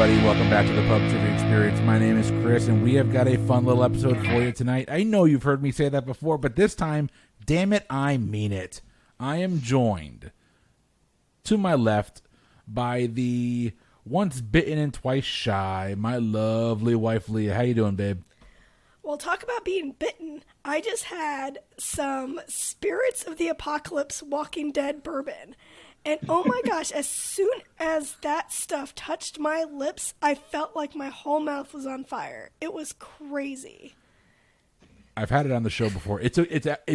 everybody. Welcome back to the Pub Trivia Experience. My name is Chris, and we have got a fun little episode for you tonight. I know you've heard me say that before, but this time, damn it, I mean it. I am joined to my left by the once bitten and twice shy, my lovely wife, Leah. How you doing, babe? Well, talk about being bitten. I just had some Spirits of the Apocalypse Walking Dead bourbon. And oh my gosh, as soon as that stuff touched my lips, I felt like my whole mouth was on fire. It was crazy. I've had it on the show before. It's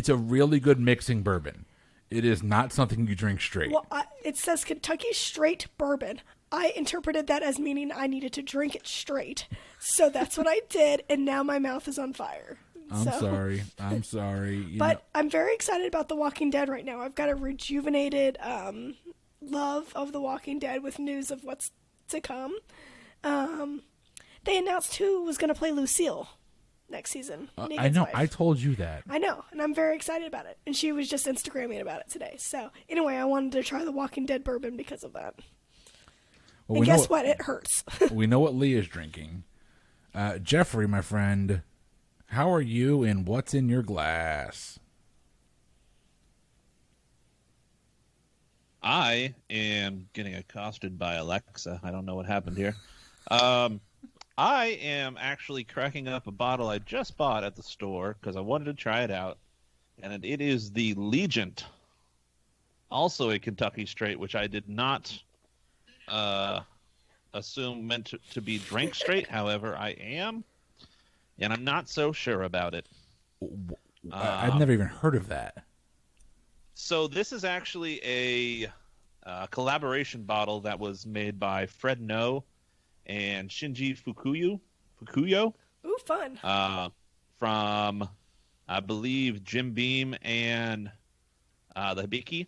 a really good mixing bourbon. It is not something you drink straight. Well, it says Kentucky Straight Bourbon. I interpreted that as meaning I needed to drink it straight. So that's what I did, and now my mouth is on fire. I'm sorry. But I'm very excited about The Walking Dead right now. I've got a rejuvenated love of The Walking Dead with news of what's to come. They announced who was going to play Lucille next season. I know. Wife. I told you that. I know, and I'm very excited about it. And she was just Instagramming about it today. So anyway, I wanted to try The Walking Dead bourbon because of that. Well, and guess what? It hurts. We know what Leah's drinking. Jeffrey, my friend, how are you and what's in your glass? I am getting accosted by Alexa. I don't know what happened here. I am actually cracking up a bottle I just bought at the store because I wanted to try it out. And it is the Legent, also a Kentucky straight, which I did not assume meant to be drank straight. However, I am. And I'm not so sure about it. I've never even heard of that. So this is actually a collaboration bottle that was made by Fred No and Shinji Fukuyo. Ooh, fun. From, I believe, Jim Beam and the Hibiki.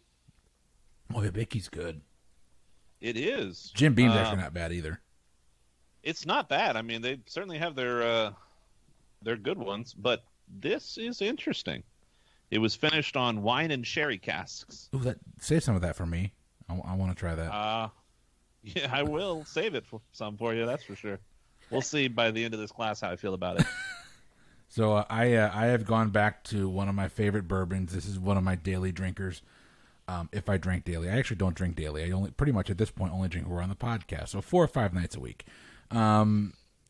Oh, Hibiki's good. It is. Jim Beam's actually not bad either. It's not bad. I mean, they certainly have their good ones, but this is interesting. It was finished on wine and sherry casks. Ooh, save some of that for me. I want to try that. Yeah, I will save it for you. That's for sure. We'll see by the end of this class how I feel about it. So I have gone back to one of my favorite bourbons. This is one of my daily drinkers. If I drank daily, I actually don't drink daily. I only pretty much at this point only drink when we're on the podcast. So 4 or 5 nights a week.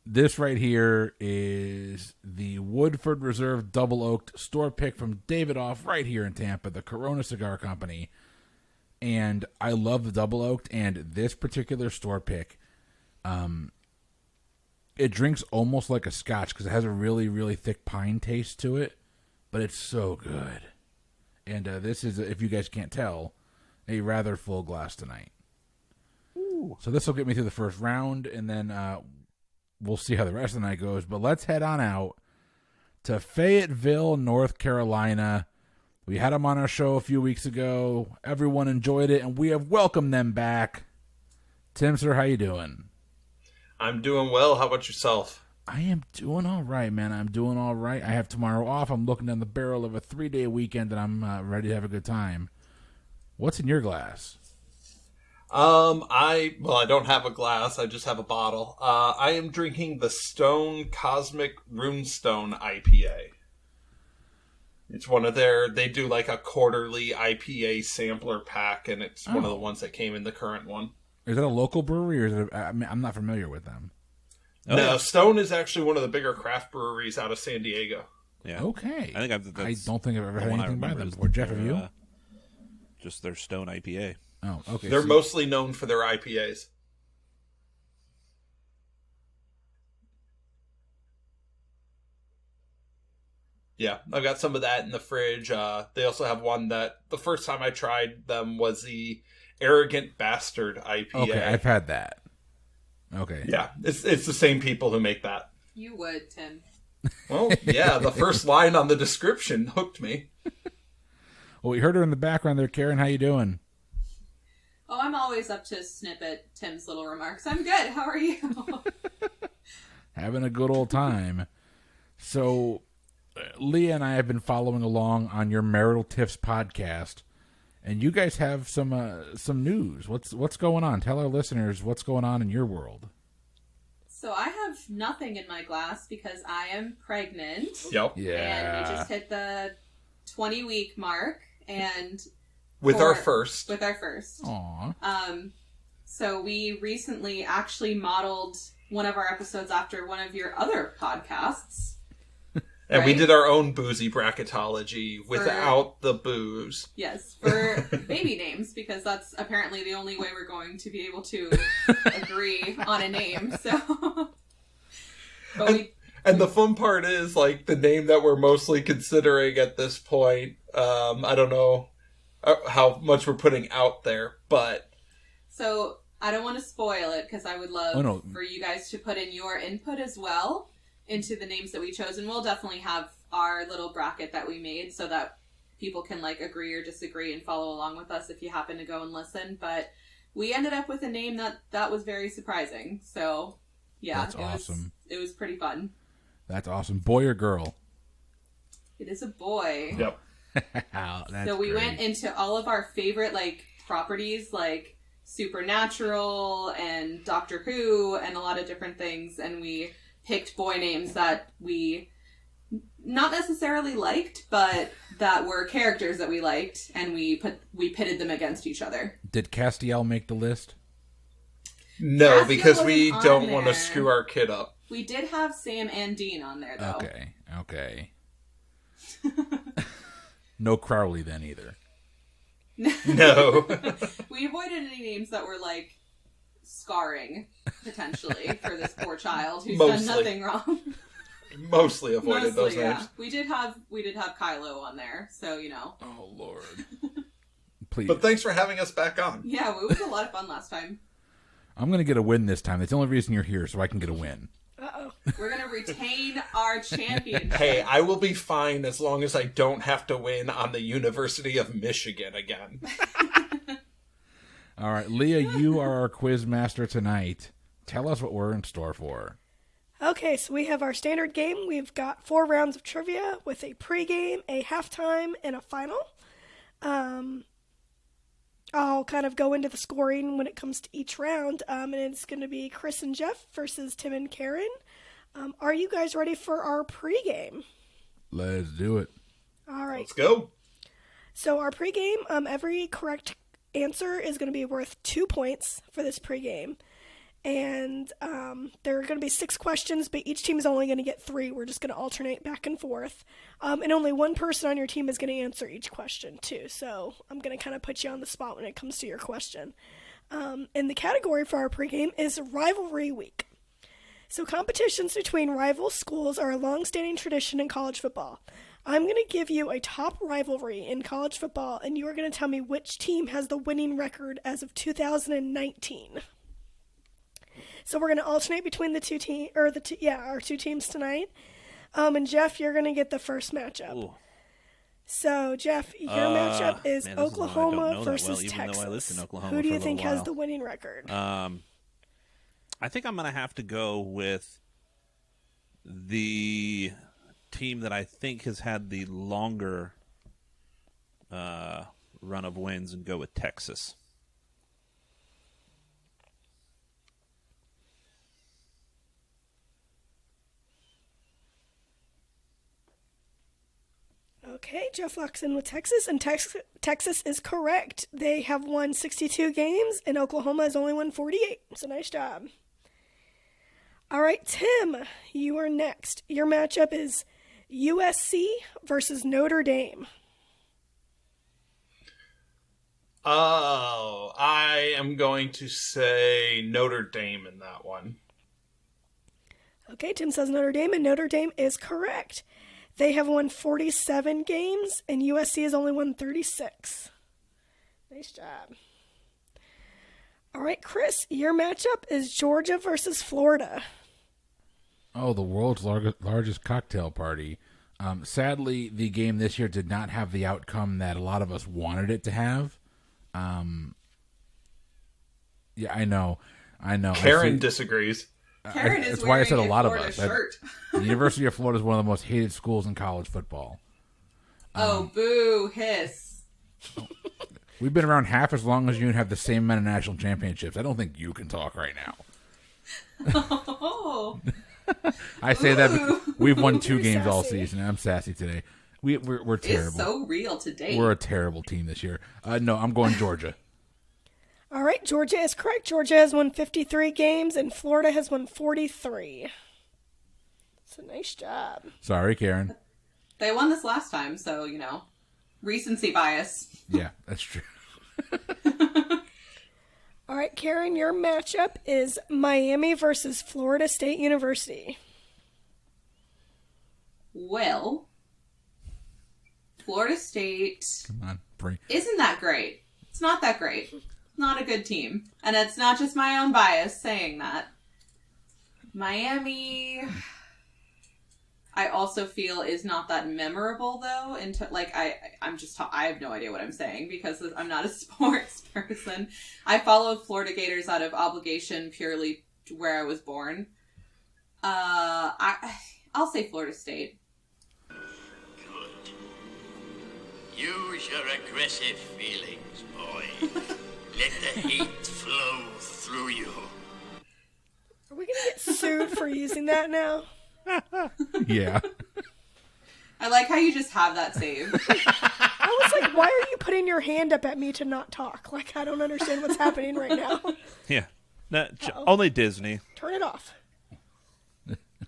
This right here is the Woodford Reserve Double Oaked store pick from Davidoff right here in Tampa, the Corona Cigar Company. And I love the Double Oaked, and this particular store pick, it drinks almost like a scotch because it has a really, really thick pine taste to it, but it's so good. And this is, if you guys can't tell, a rather full glass tonight. Ooh. So this will get me through the first round, and then we'll see how the rest of the night goes. But let's head on out to Fayetteville, North Carolina. We had them on our show a few weeks ago. Everyone enjoyed it, and we have welcomed them back. Tim, sir, how you doing? I'm doing well. How about yourself? I am doing all right, man. I'm doing all right. I have tomorrow off. I'm looking down the barrel of a 3-day weekend, and I'm ready to have a good time. What's in your glass? I don't have a glass. I just have a bottle. I am drinking the Stone Cosmic Runestone IPA. It's one of they do like a quarterly IPA sampler pack, and it's one of the ones that came in the current one. Is it a local brewery, or is it I'm not familiar with them. No, yeah. Stone is actually one of the bigger craft breweries out of San Diego. Yeah. Okay. I don't think I've ever had anything by them before. Jeff, have you? Just their Stone IPA. Oh, okay. They're mostly known for their IPAs. Yeah, I've got some of that in the fridge. They also have one that the first time I tried them was the Arrogant Bastard IPA. Okay, I've had that. Okay. Yeah, it's the same people who make that. You would, Tim. Well, yeah, the first line on the description hooked me. Well, we heard her in the background there, Karen. How you doing? Oh, I'm always up to snip at Tim's little remarks. I'm good. How are you? Having a good old time. So, Leah and I have been following along on your Maritial Tiffs podcast, and you guys have some news. What's going on? Tell our listeners what's going on in your world. So I have nothing in my glass because I am pregnant. Yep. And Yeah. we just hit the 20-week mark, and With our first. Aw. So we recently actually modeled one of our episodes after one of your other podcasts. And we right? did our own boozy bracketology without the booze. Yes, for baby names, because that's apparently the only way we're going to be able to agree on a name. So, And the fun part is, like, the name that we're mostly considering at this point, I don't know how much we're putting out there, but... So, I don't want to spoil it, because I would love for you guys to put in your input as well into the names that we chose, and we'll definitely have our little bracket that we made so that people can, like, agree or disagree and follow along with us if you happen to go and listen. But we ended up with a name that was very surprising. So, yeah. That's awesome. It was pretty fun. That's awesome. Boy or girl? It is a boy. Yep. That's So we great. went into all of our favorite, like, properties, like Supernatural and Doctor Who and a lot of different things, and we picked boy names that we not necessarily liked, but that were characters that we liked, and we pitted them against each other. Did Castiel make the list? No, Castiel because we wasn't don't on want to there. screw our kid up. We did have Sam and Dean on there, though. Okay. No Crowley then either. No. We avoided any names that were, like, scarring, potentially, for this poor child who's done nothing wrong. Mostly avoided those names. We did have Kylo on there, so, you know. Oh, Lord. Please. But thanks for having us back on. Yeah, it was a lot of fun last time. I'm going to get a win this time. That's the only reason you're here, so I can get a win. Uh-oh. We're going to retain our championship. Hey, I will be fine as long as I don't have to win on the University of Michigan again. All right, Leah, you are our quiz master tonight. Tell us what we're in store for. Okay, so we have our standard game. We've got 4 rounds of trivia with a pregame, a halftime, and a final. I'll kind of go into the scoring when it comes to each round, and it's going to be Chris and Jeff versus Tim and Karen. Are you guys ready for our pregame? Let's do it. All right. Let's go. So our pregame, every correct answer is going to be worth 2 points for this pregame. And there are going to be 6 questions, but each team is only going to get 3. We're just going to alternate back and forth. And only one person on your team is going to answer each question, too. So I'm going to kind of put you on the spot when it comes to your question. And the category for our pregame is Rivalry Week. So competitions between rival schools are a long-standing tradition in college football. I'm going to give you a top rivalry in college football, and you are going to tell me which team has the winning record as of 2019. So we're going to alternate between the our 2 teams tonight. And Jeff, you're going to get the first matchup. Ooh. So Jeff, your matchup is man, this is one I don't Oklahoma know that versus well, even though I lived Texas. in Oklahoma Who do for you a think little has while. the winning record? I think I'm going to have to go with the team that I think has had the longer run of wins and go with Texas. Okay, Jeff locks in with Texas, and Texas is correct. They have won 62 games, and Oklahoma has only won 48. So nice job. All right, Tim, you are next. Your matchup is USC versus Notre Dame. Oh, I am going to say Notre Dame in that one. Okay, Tim says Notre Dame, and Notre Dame is correct. They have won 47 games, and USC has only won 36. Nice job. All right, Chris, your matchup is Georgia versus Florida. Oh, the world's largest cocktail party. Sadly, the game this year did not have the outcome that a lot of us wanted it to have. Yeah, I know. Karen disagrees. Karen is That's why I said a wearing lot of Florida us. shirt. The University of Florida is one of the most hated schools in college football. Oh, boo, hiss. We've been around half as long as you and have the same amount of national championships. I don't think you can talk right now. Oh. I say that because we've won 2 games sassy. all season. I'm sassy today. We're terrible. It's so real today. We're a terrible team this year. No, I'm going Georgia. All right, Georgia is correct. Georgia has won 53 games, and Florida has won 43. It's a nice job. Sorry, Karen. They won this last time, so, recency bias. Yeah, that's true. All right, Karen, your matchup is Miami versus Florida State University. Well, Florida State Come on, bring. isn't that great. It's not that great. Not a good team. And it's not just my own bias saying that. Miami, I also feel is not that memorable though. I have no idea what I'm saying because I'm not a sports person. I followed Florida Gators out of obligation purely to where I was born. I'll say Florida State. Good. Use your aggressive feelings, boy. Let the hate flow through you. Are we going to get sued for using that now? Yeah. I like how you just have that saved. I was like, why are you putting your hand up at me to not talk? Like, I don't understand what's happening right now. Yeah. No, only Disney. Turn it off.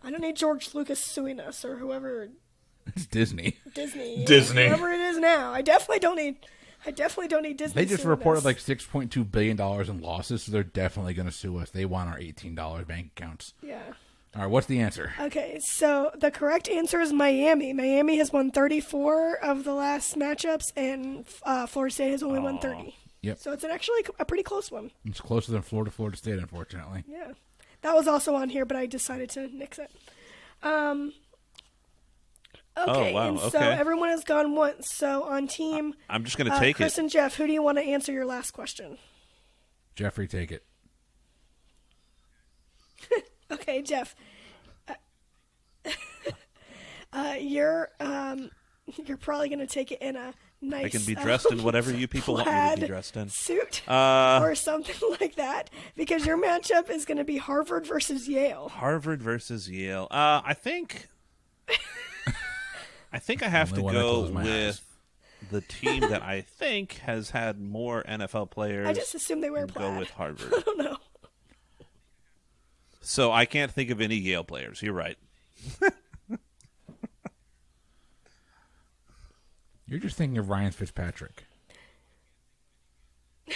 I don't need George Lucas suing us or whoever. It's Disney. Disney. Disney. Whoever it is now. I definitely don't need Disney. They just suing reported us. like $6.2 billion in losses, so they're definitely going to sue us. They want our $18 bank accounts. Yeah. All right, what's the answer? Okay, so the correct answer is Miami. Miami has won 34 of the last matchups, and Florida State has only won 30. Yep. So it's actually a pretty close one. It's closer than Florida State, unfortunately. Yeah. That was also on here, but I decided to nix it. Okay, Oh, wow, and so okay. everyone has gone once. So on team I'm just going to take Chris it. and Jeff, who do you want to answer your last question? Jeffrey, take it. Okay, Jeff. You're probably going to take it in a nice. I can be dressed in whatever you people want me to be plaid dressed in. suit or something like that, because your matchup is going to be Harvard versus Yale. Harvard versus Yale. I think I have to Only when I go close my with eyes. the team that I think has had more NFL players. I just assume they wear and plaid. go with Harvard. I don't know. So I can't think of any Yale players. You're right. You're just thinking of Ryan Fitzpatrick.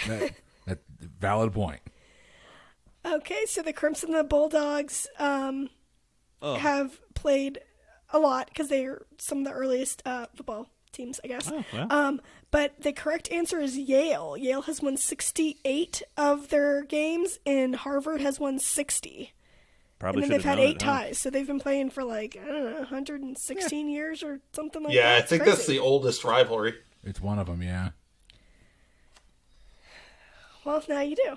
That valid point. Okay, so the Crimson and the Bulldogs have played a lot because they're some of the earliest football teams, I guess. Oh, well. But the correct answer is Yale. Yale has won 68 of their games, and Harvard has won 60. Probably And then they've should have had known 8 it, huh? ties, so they've been playing for 116 years or something like that. Yeah, I It's think crazy. that's the oldest rivalry. It's one of them, yeah. Well, now you do.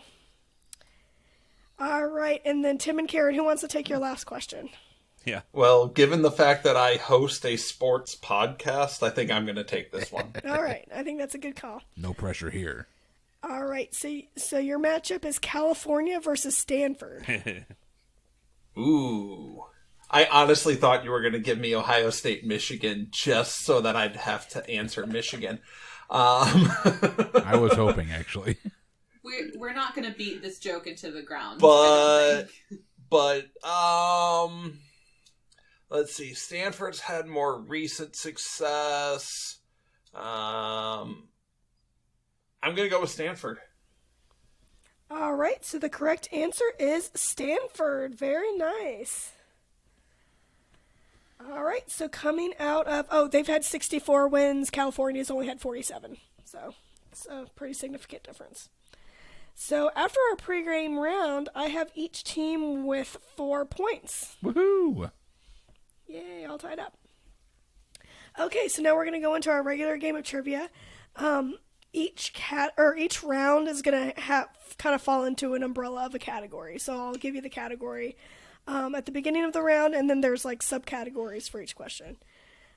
All right, and then Tim and Karen, who wants to take your last question? Yeah. Well, given the fact that I host a sports podcast, I think I'm going to take this one. All right, I think that's a good call. No pressure here. All right, so your matchup is California versus Stanford. Ooh. I honestly thought you were going to give me Ohio State, Michigan, just so that I'd have to answer Michigan. I was hoping, actually. We're not going to beat this joke into the ground. But let's see. Stanford's had more recent success. I'm going to go with Stanford. All right, so the correct answer is Stanford. Very nice. All right, so coming out of... they've had 64 wins. California's only had 47. So it's a pretty significant difference. So after our pregame round, I have each team with 4 points. Woohoo! Yay, all tied up. Okay, so now we're going to go into our regular game of trivia. Each round is going to have kind of fall into an umbrella of a category. So I'll give you the category at the beginning of the round, and then there's like subcategories for each question.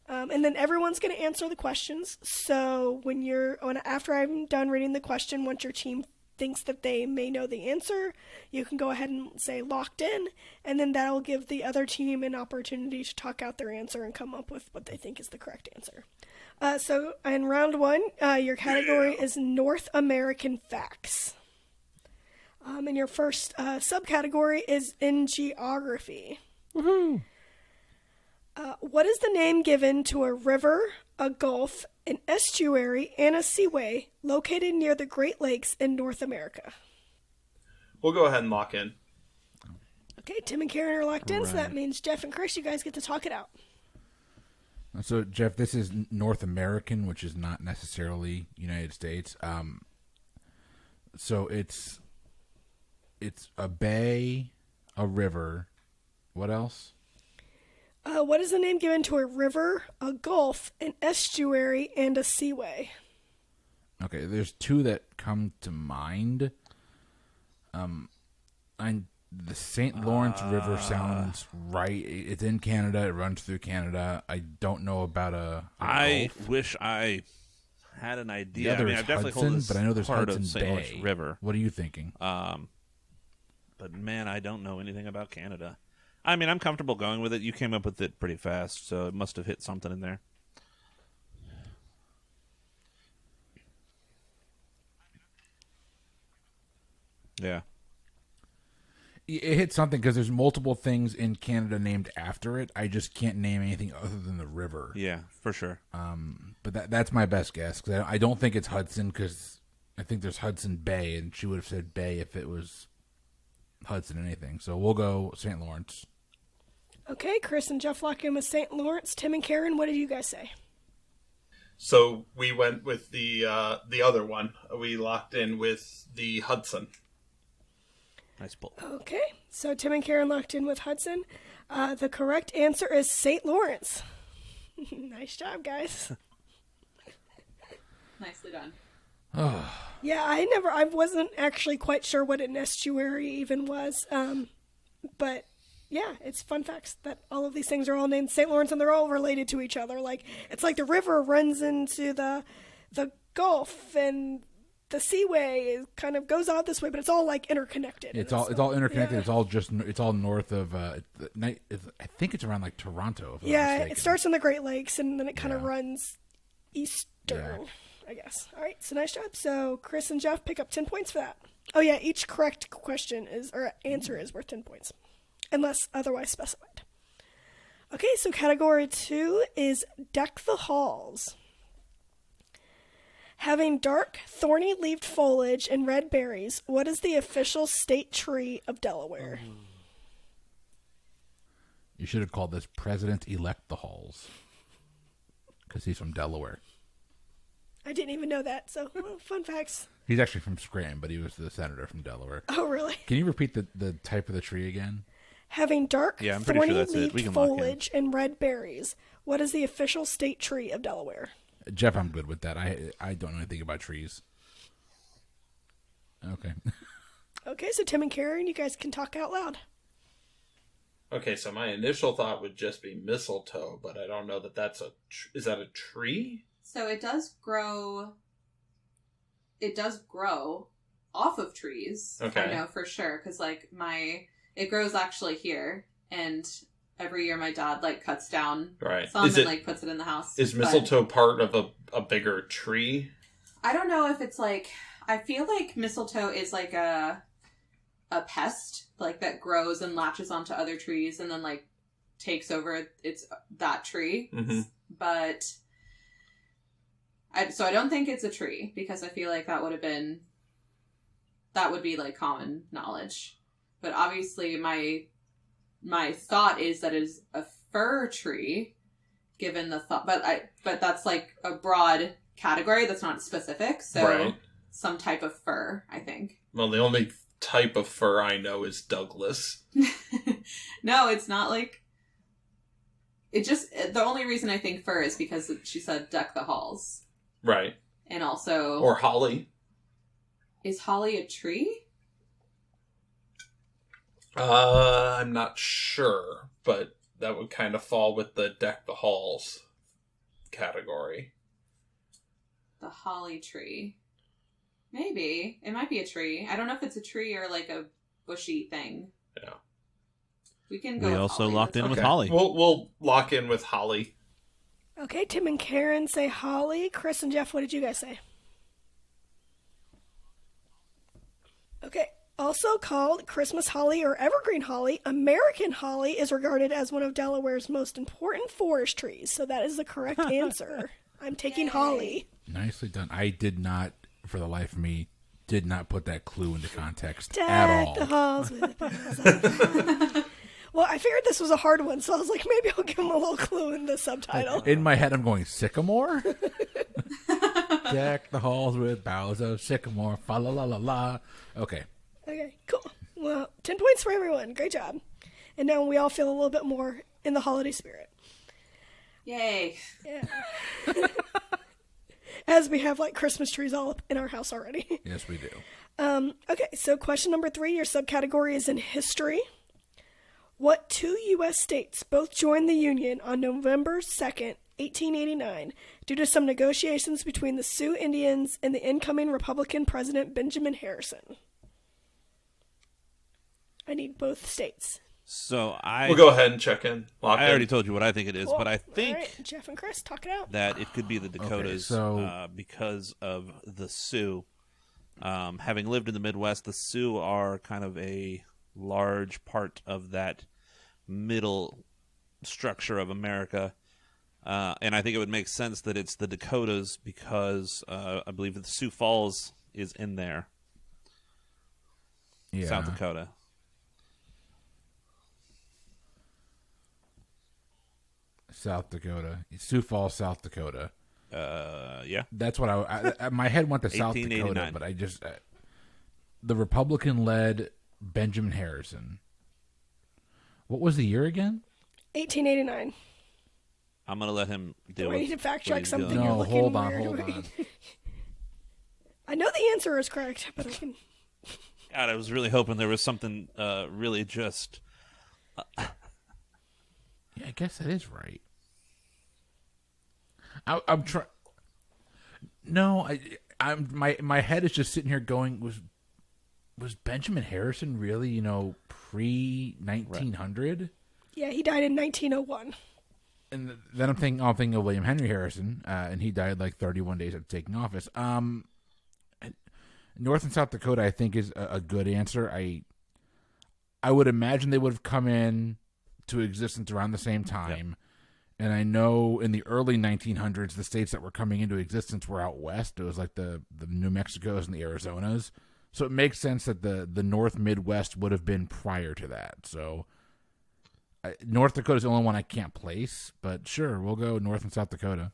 And then everyone's going to answer the questions. So after I'm done reading the question, once your team thinks that they may know the answer, you can go ahead and say locked in, and then that'll give the other team an opportunity to talk out their answer and come up with what they think is the correct answer. So in round 1, your category is North American facts. And your first subcategory is in geography. Woohoo! What is the name given to a river, a gulf, an estuary, and a seaway located near the Great Lakes in North America? We'll go ahead and lock in. Okay, Tim and Karen are locked in, Right. so that means Jeff and Chris, you guys get to talk it out. So, Jeff, this is North American, which is not necessarily United States. So it's a bay, a river. What else? What is the name given to a river, a gulf, an estuary, and a seaway? Okay, there's 2 that come to mind. The St. Lawrence River sounds right. It's in Canada. It runs through Canada. I don't know about a I gulf. wish I had an idea. Yeah, I mean, there's I've definitely Hudson, hold this but I know there's part Hudson of St. Lawrence Bay. River. What are you thinking? But man, I don't know anything about Canada. I mean, I'm comfortable going with it. You came up with it pretty fast, so it must have hit something in there. Yeah. It hit something because there's multiple things in Canada named after it. I just can't name anything other than the river. Yeah, for sure. But that's my best guess because I don't think it's Hudson because I think there's Hudson Bay, and she would have said Bay if it was Hudson anything. So we'll go St. Lawrence. Okay, Chris and Jeff lock in with St. Lawrence. Tim and Karen, what did you guys say? So we went with the other one. We locked in with the Hudson. Nice pull. Okay, so Tim and Karen locked in with Hudson. The correct answer is St. Lawrence. Nice job, guys. Nicely done. Yeah, I wasn't actually quite sure what an estuary even was. But yeah, it's fun facts that all of these things are all named St. Lawrence and they're all related to each other. Like, it's like the river runs into the Gulf and the seaway kind of goes out this way, but it's all like interconnected. It's all interconnected. Yeah. It's all north of. I think it's around like Toronto. If I'm not Yeah, mistaken. it starts in the Great Lakes and then it kind of Yeah. runs eastern, Yeah. I guess. All right, so nice job. So Chris and Jeff pick up 10 points for that. Oh yeah, each correct answer is worth 10 points, unless otherwise specified. Okay, so category 2 is deck the halls. Having dark, thorny-leaved foliage and red berries, what is the official state tree of Delaware? You should have called this President-elect the Halls, because he's from Delaware. I didn't even know that, so fun facts. He's actually from Scranton, but he was the senator from Delaware. Oh, really? Can you repeat the type of the tree again? Having dark, Yeah, I'm pretty sure that's it. thorny-leaved We can lock in. foliage and red berries, what is the official state tree of Delaware? Jeff, I'm good with that. I don't know anything about trees. Okay. Okay, so Tim and Karen, you guys can talk out loud. Okay, so my initial thought would just be mistletoe, but I don't know that that's is that a tree? So it does grow. It does grow off of trees. Okay. I know for sure because it grows actually here, and every year my dad cuts down Right. some Is and it, puts it in the house. is But mistletoe part of a bigger tree? I don't know if it's I feel like mistletoe is like a pest that grows and latches onto other trees and then takes over that tree. Mm-hmm. But I don't think it's a tree because I feel like that would be common knowledge. But obviously my thought is that it is a fir tree, given the thought. But that's a broad category that's not specific. So Right. some type of fir, I think. Well, the only type of fir I know is Douglas. No, it's not it just, the only reason I think fir is because she said deck the halls. Right. And also... Or holly. Is holly a tree? I'm not sure, but that would kind of fall with the deck the halls category. The holly tree. Maybe. It might be a tree. I don't know if it's a tree or like a bushy thing. Yeah. We can go We with also holly. locked in That's with Okay. holly. We'll lock in with holly. Okay, Tim and Karen say holly. Chris and Jeff, what did you guys say? Okay. Also called Christmas holly or evergreen holly, American holly is regarded as one of Delaware's most important forest trees. So that is the correct answer. I'm taking holly. Nicely done. I did not, for the life of me, did not put that clue into context Deck at all. the halls with boughs of- Well, I figured this was a hard one, so I was like, maybe I'll give him a little clue in the subtitle. In my head, I'm going, sycamore? Deck the halls with boughs of sycamore. Fa la la la la. Okay. Okay, cool. Well, 10 points for everyone. Great job. And now we all feel a little bit more in the holiday spirit. Yay. Yeah. As we have like Christmas trees all up in our house already. Yes, we do. Okay, so question number 3, your subcategory is in history. What 2 U.S. states both joined the Union on November 2nd, 1889, due to some negotiations between the Sioux Indians and the incoming Republican President Benjamin Harrison? I need both states. So We'll go ahead and check in. Lock I in. already told you what I think it is, Cool. but I All think right, Jeff and Chris, talk it out. that it could be the Dakotas so- because of the Sioux. Having lived in the Midwest, the Sioux are kind of a large part of that middle structure of America. And I think it would make sense that it's the Dakotas because I believe that the Sioux Falls is in there. Yeah. South Dakota. South Dakota. Sioux Falls, South Dakota. Yeah. That's what I my head went to South Dakota, 1889. but I just the Republican-led Benjamin Harrison. What was the year again? 1889. I'm going to let him deal Do I with need to fact what check he's something? doing. You're No, looking hold weird. on. I know the answer is correct, but I can... God, I was really hoping there was something really just... Yeah, I guess that is right. I'm trying. No, I'm my head is just sitting here going, was Benjamin Harrison really, pre 1900? Yeah, he died in 1901. And then I'm thinking of William Henry Harrison, and he died like 31 days after taking office. North and South Dakota, I think, is a good answer. I would imagine they would have come in to existence around the same time. Yep. And I know in the early 1900s, the states that were coming into existence were out west. It was like the New Mexicos and the Arizonas. So it makes sense that the North Midwest would have been prior to that. So North Dakota is the only one I can't place. But sure, we'll go North and South Dakota.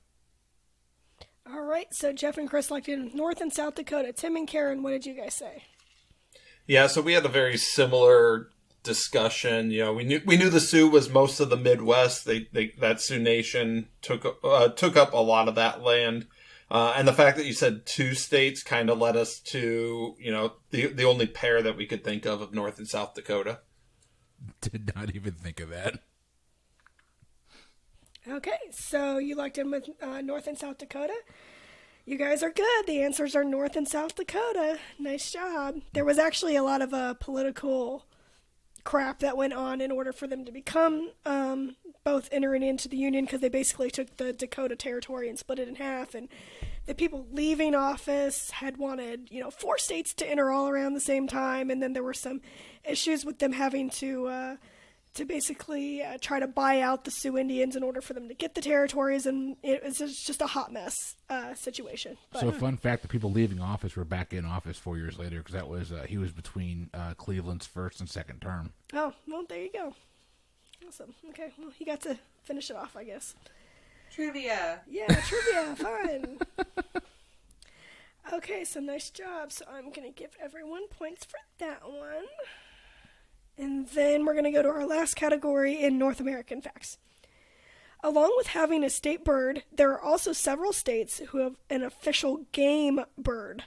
All right, so Jeff and Chris locked in North and South Dakota. Tim and Karen, what did you guys say? Yeah, so we had a very similar discussion. We knew the Sioux was most of the Midwest. That Sioux Nation took up a lot of that land, and the fact that you said 2 states kind of led us to the only pair that we could think of North and South Dakota. Did not even think of that. Okay, so you locked in with North and South Dakota. You guys are good. The answers are North and South Dakota. Nice job. There was actually a lot of political crap that went on in order for them to become both entering into the Union, because they basically took the Dakota Territory and split it in half, and the people leaving office had wanted 4 states to enter all around the same time, and then there were some issues with them having to basically try to buy out the Sioux Indians in order for them to get the territories, and it was just a hot mess situation. But, So fun fact, the people leaving office were back in office 4 years later, because that was he was between Cleveland's first and second term. oh, well, there you go. Awesome. Okay, well, he got to finish it off, I guess. Trivia. Yeah, trivia, fun. Okay, so nice job. So I'm going to give everyone points for that one. And then we're going to go to our last category in North American facts. Along with having a state bird, there are also several states who have an official game bird.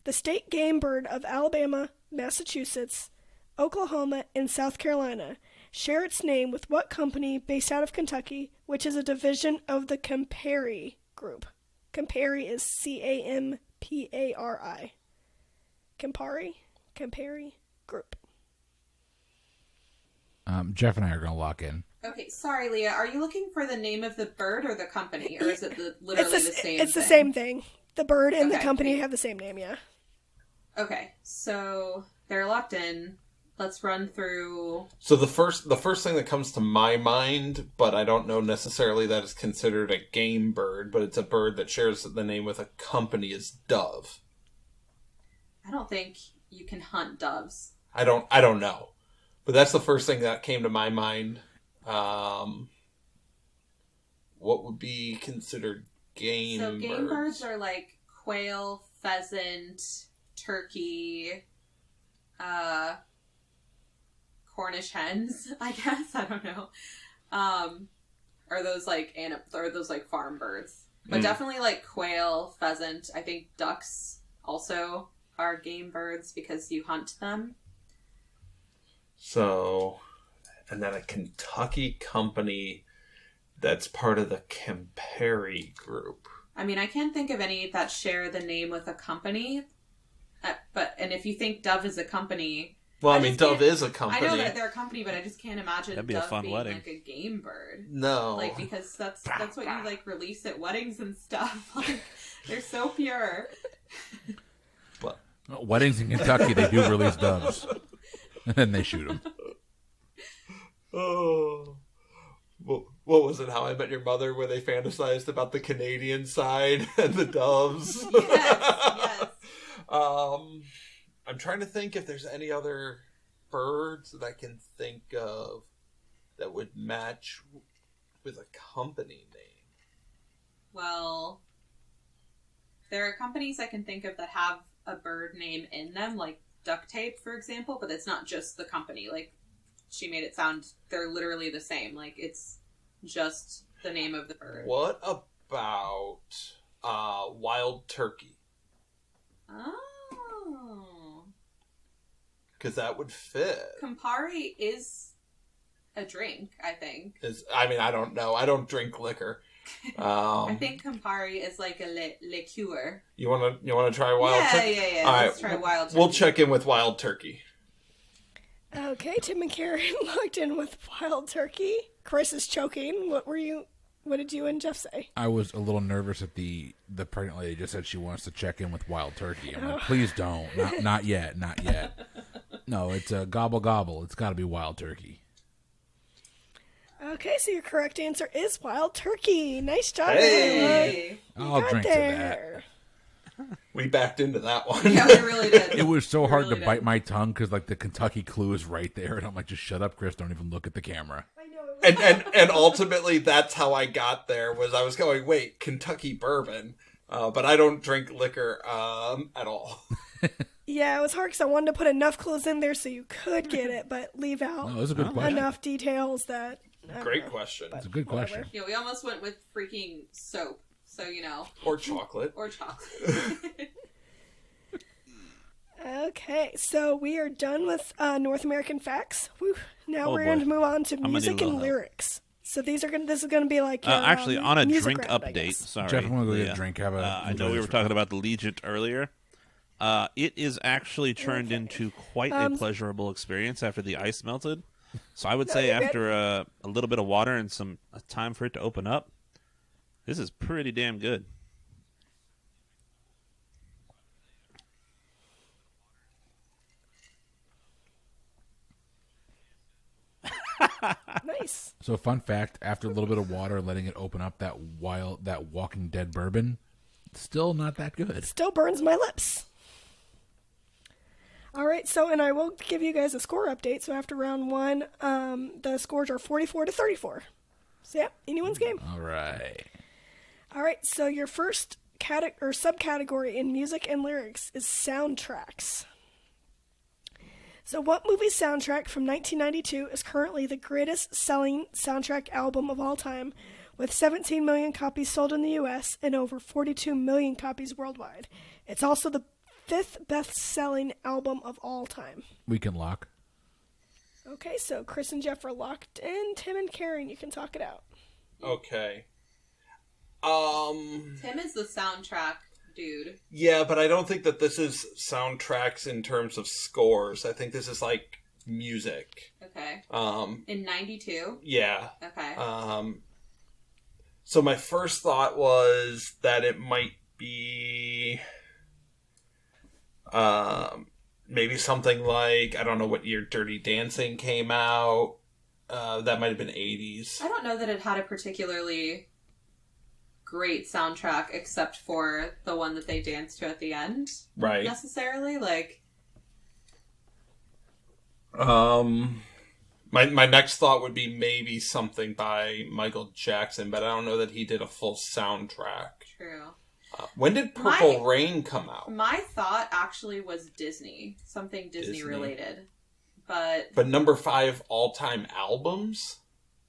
The state game bird of Alabama, Massachusetts, Oklahoma, and South Carolina share its name with what company based out of Kentucky, which is a division of the Campari Group. Campari is Campari. Campari Group. Jeff and I are going to lock in. Okay, sorry, Leah. Are you looking for the name of the bird or the company, or is it literally the same? It's the same thing. The bird and the company have the same name. Yeah. Okay, so they're locked in. Let's run through. So the first thing that comes to my mind, but I don't know necessarily that is considered a game bird, but it's a bird that shares the name with a company, is dove. I don't think you can hunt doves. I don't know. But that's the first thing that came to my mind. What would be considered game birds? So game birds are like quail, pheasant, turkey, Cornish hens, I guess. I don't know. Are those like farm birds? But definitely like quail, pheasant. I think ducks also are game birds because you hunt them. So, and then a Kentucky company that's part of the Campari Group. I mean, I can't think of any that share the name with a company. And if you think Dove is a company... Well, I mean, Dove is a company. I know that they're a company, but I just can't imagine That'd be Dove a fun being wedding. like a game bird. No. Like, because that's what you, like, release at weddings and stuff. Like, they're so pure. But Weddings in Kentucky, they do release doves. And then they shoot them. Oh. Well, what was it, How I Met Your Mother, where they fantasized about the Canadian side and the doves? Yes. I'm trying to think if there's any other birds that I can think of that would match with a company name. Well, there are companies I can think of that have a bird name in them, like Duct Tape, for example, but it's not just the company. Like, she made it sound they're literally the same. Like, it's just the name of the bird. What about Wild Turkey? Oh. Because that would fit. Campari is a drink, I think. I don't know. I don't drink liquor. I think Campari is like a liqueur. You wanna try Wild Turkey? Yeah. All Let's right, try Wild Turkey. We'll check in with Wild Turkey. Okay, Tim and Karen locked in with Wild Turkey. Chris is choking. What did you and Jeff say? I was a little nervous that the pregnant lady just said she wants to check in with Wild Turkey. I'm like, please don't. Not yet. No, it's a gobble gobble. It's got to be Wild Turkey. Okay, so your correct answer is Wild Turkey. Nice job, Hey! I'll drink to that. We backed into that one. Yeah, we really did. It was so hard really to bite my tongue because like the Kentucky clue is right there, and I'm like, just shut up, Chris. Don't even look at the camera. I know. And ultimately, that's how I got there. Was I was going, wait, Kentucky bourbon, but I don't drink liquor at all. Yeah, it was hard because I wanted to put enough clues in there so you could get it, but leave out No, it was a good question. enough details that. Great question. It's a good question. Yeah, we almost went with freaking soap. So, Or chocolate. Or chocolate. Okay, so we are done with North American facts. Whew. Now Oh, we're boy. going to move on to gonna music need a little and help. lyrics. So this is going to be like your, Actually, on a music drink round, I update, guess. sorry. Jeff, I'm gonna go get a Leah. drink. Have a. I know we were talking about the Legent earlier. It is actually turned into quite a pleasurable experience after the ice melted. So I would say you're good. after a little bit of water and some time for it to open up, this is pretty damn good. Nice. So fun fact: after a little bit of water, letting it open up, that Walking Dead bourbon, still not that good. Still burns my lips. All right, so, and I will give you guys a score update. So after round one, the scores are 44-34. So yeah, anyone's game. All right. All right, so your first subcategory in music and lyrics is soundtracks. So what movie's soundtrack from 1992 is currently the greatest selling soundtrack album of all time, with 17 million copies sold in the U.S. and over 42 million copies worldwide? It's also the 5th best-selling album of all time. We can lock. Okay, so Chris and Jeff are locked in. Tim and Karen, you can talk it out. Okay. Tim is the soundtrack dude. Yeah, but I don't think that this is soundtracks in terms of scores. I think this is like music. Okay. In 92? Yeah. Okay. So my first thought was that it might be maybe something like, I don't know what year Dirty Dancing came out. That might have been 80s. I don't know that it had a particularly great soundtrack except for the one that they danced to at the end. Right. Necessarily. Like, my next thought would be maybe something by Michael Jackson, but I don't know that he did a full soundtrack. True. When did Purple Rain come out? My thought actually was Disney. Something Disney related. But number 5 all-time albums?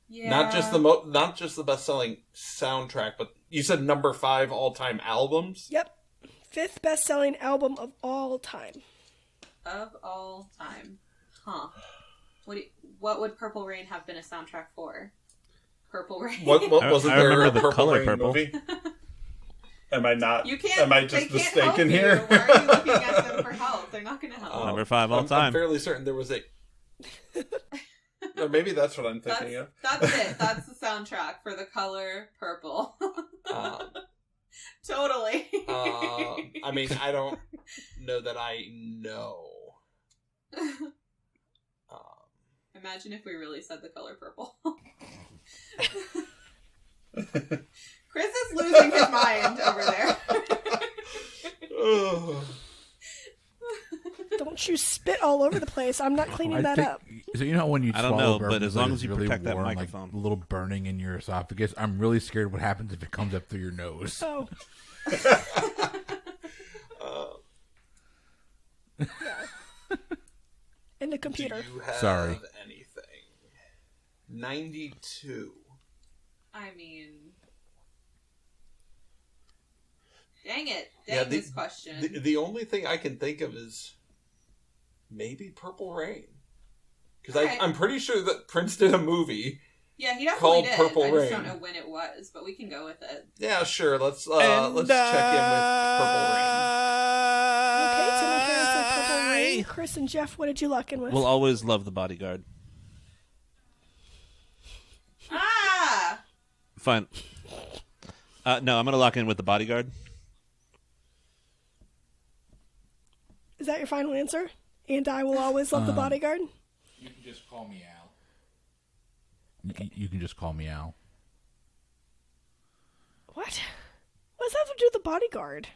Yeah. Not just the best-selling soundtrack, but you said number 5 all-time albums? Yep. 5th best-selling album of all time. Of all time. Huh. What would Purple Rain have been a soundtrack for? Purple Rain. What wasn't I there remember a the Purple color Rain purple. movie? Am I not? You can't. Am I just mistaken here? Why are you looking at them for help? They're not going to help. Number 5 all time. I'm fairly certain there was a. Or maybe that's what I'm thinking of. That's it. That's the soundtrack for the color purple. Totally. I mean, I don't know that I know. Imagine if we really said the color purple. Chris is losing his mind over there. Don't you spit all over the place. I'm not cleaning that up. So you know when you I don't swallow know, but bourbon, as long it's as you really protect that warm, microphone. like a little burning in your esophagus, I'm really scared what happens if it comes up through your nose. Oh. In the computer. Do you have Sorry. anything? 92. I mean... Dang it. This question. The only thing I can think of is maybe Purple Rain. Because Okay. I'm pretty sure that Prince did a movie. Yeah, he definitely called did. Purple I just Rain. don't know when it was, but we can go with it. Yeah, sure. Let's check in with Purple Rain. Okay, Tim and Karen said Purple Rain. Chris and Jeff, what did you lock in with? We'll always love The Bodyguard. Ah! Fine. No, I'm going to lock in with The Bodyguard. Is that your final answer? And I will always love the bodyguard? You can just call me Al. You can just call me Al. What? What does that have to do with the bodyguard?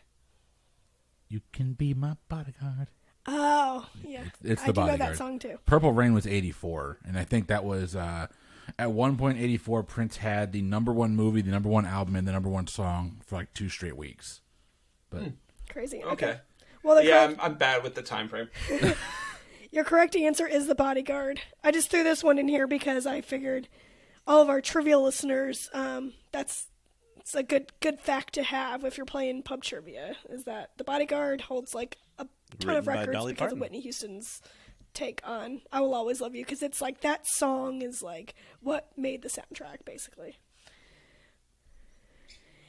You can be my bodyguard. Oh, yeah. It's I the do know Bodyguard. that song too. Purple Rain was 84, and I think that was at one point 84. Prince had the number 1 movie, the number 1 album, and the number 1 song for like 2 straight weeks. But Crazy. Okay. Well, I'm bad with the time frame. your correct answer is the bodyguard. I just threw this one in here because I figured all of our trivia listeners, it's a good fact to have if you're playing pub trivia, is that the bodyguard holds like a ton of Written by records Dolly because Parton. of Whitney Houston's take on I Will Always Love You, because it's like that song is like what made the soundtrack basically.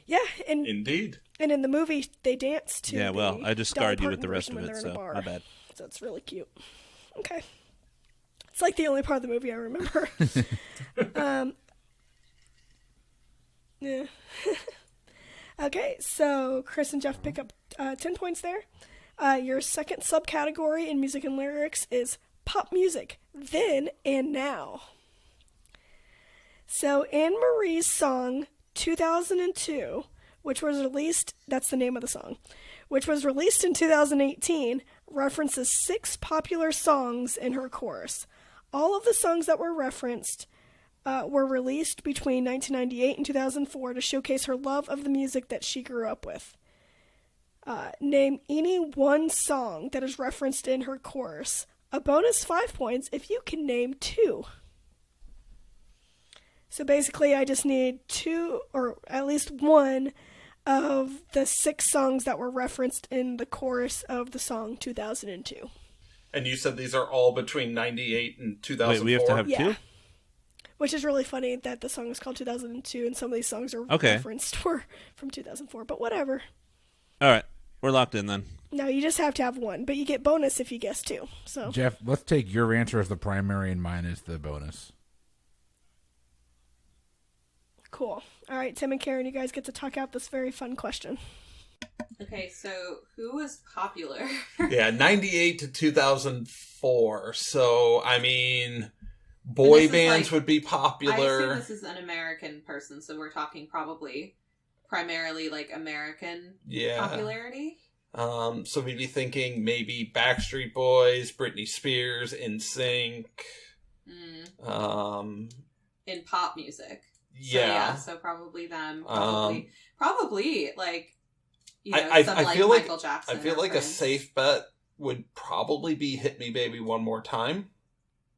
Yeah, and Indeed. And in the movie, they dance to. Yeah, well, I just scarred Dolly you with the Parton rest of version when it, they're in a so bar. my bad. So it's really cute. Okay, it's like the only part of the movie I remember. Yeah. Okay, so Chris and Jeff pick up 10 points there. Your second subcategory in music and lyrics is pop music, then and now. So Anne Marie's song 2002, which was released, that's the name of the song, which was released in 2018, references 6 popular songs in her chorus. All of the songs that were referenced were released between 1998 and 2004 to showcase her love of the music that she grew up with. Name any one song that is referenced in her chorus. A bonus 5 points if you can name 2. So basically, I just need 2, or at least 1, of the 6 songs that were referenced in the chorus of the song 2002. And you said these are all between 98 and 2004? Wait, we have to have 2? Which is really funny that the song is called 2002 and some of these songs are Okay. referenced were from 2004, but whatever. All right. We're locked in then. No, you just have to have one, but you get bonus if you guess two. So Jeff, let's take your answer as the primary and mine as the bonus. Cool. All right, Tim and Karen, you guys get to talk out this very fun question. Okay, so who was popular? Yeah, 98 to 2004. So, I mean, boy bands would be popular. I assume this is an American person, so we're talking probably primarily like American popularity. So we'd be thinking maybe Backstreet Boys, Britney Spears, NSYNC. In pop music. Yeah. So probably them. Probably like, you know, I like feel Michael like, Jackson. I feel like a safe bet would probably be Hit Me Baby One More Time.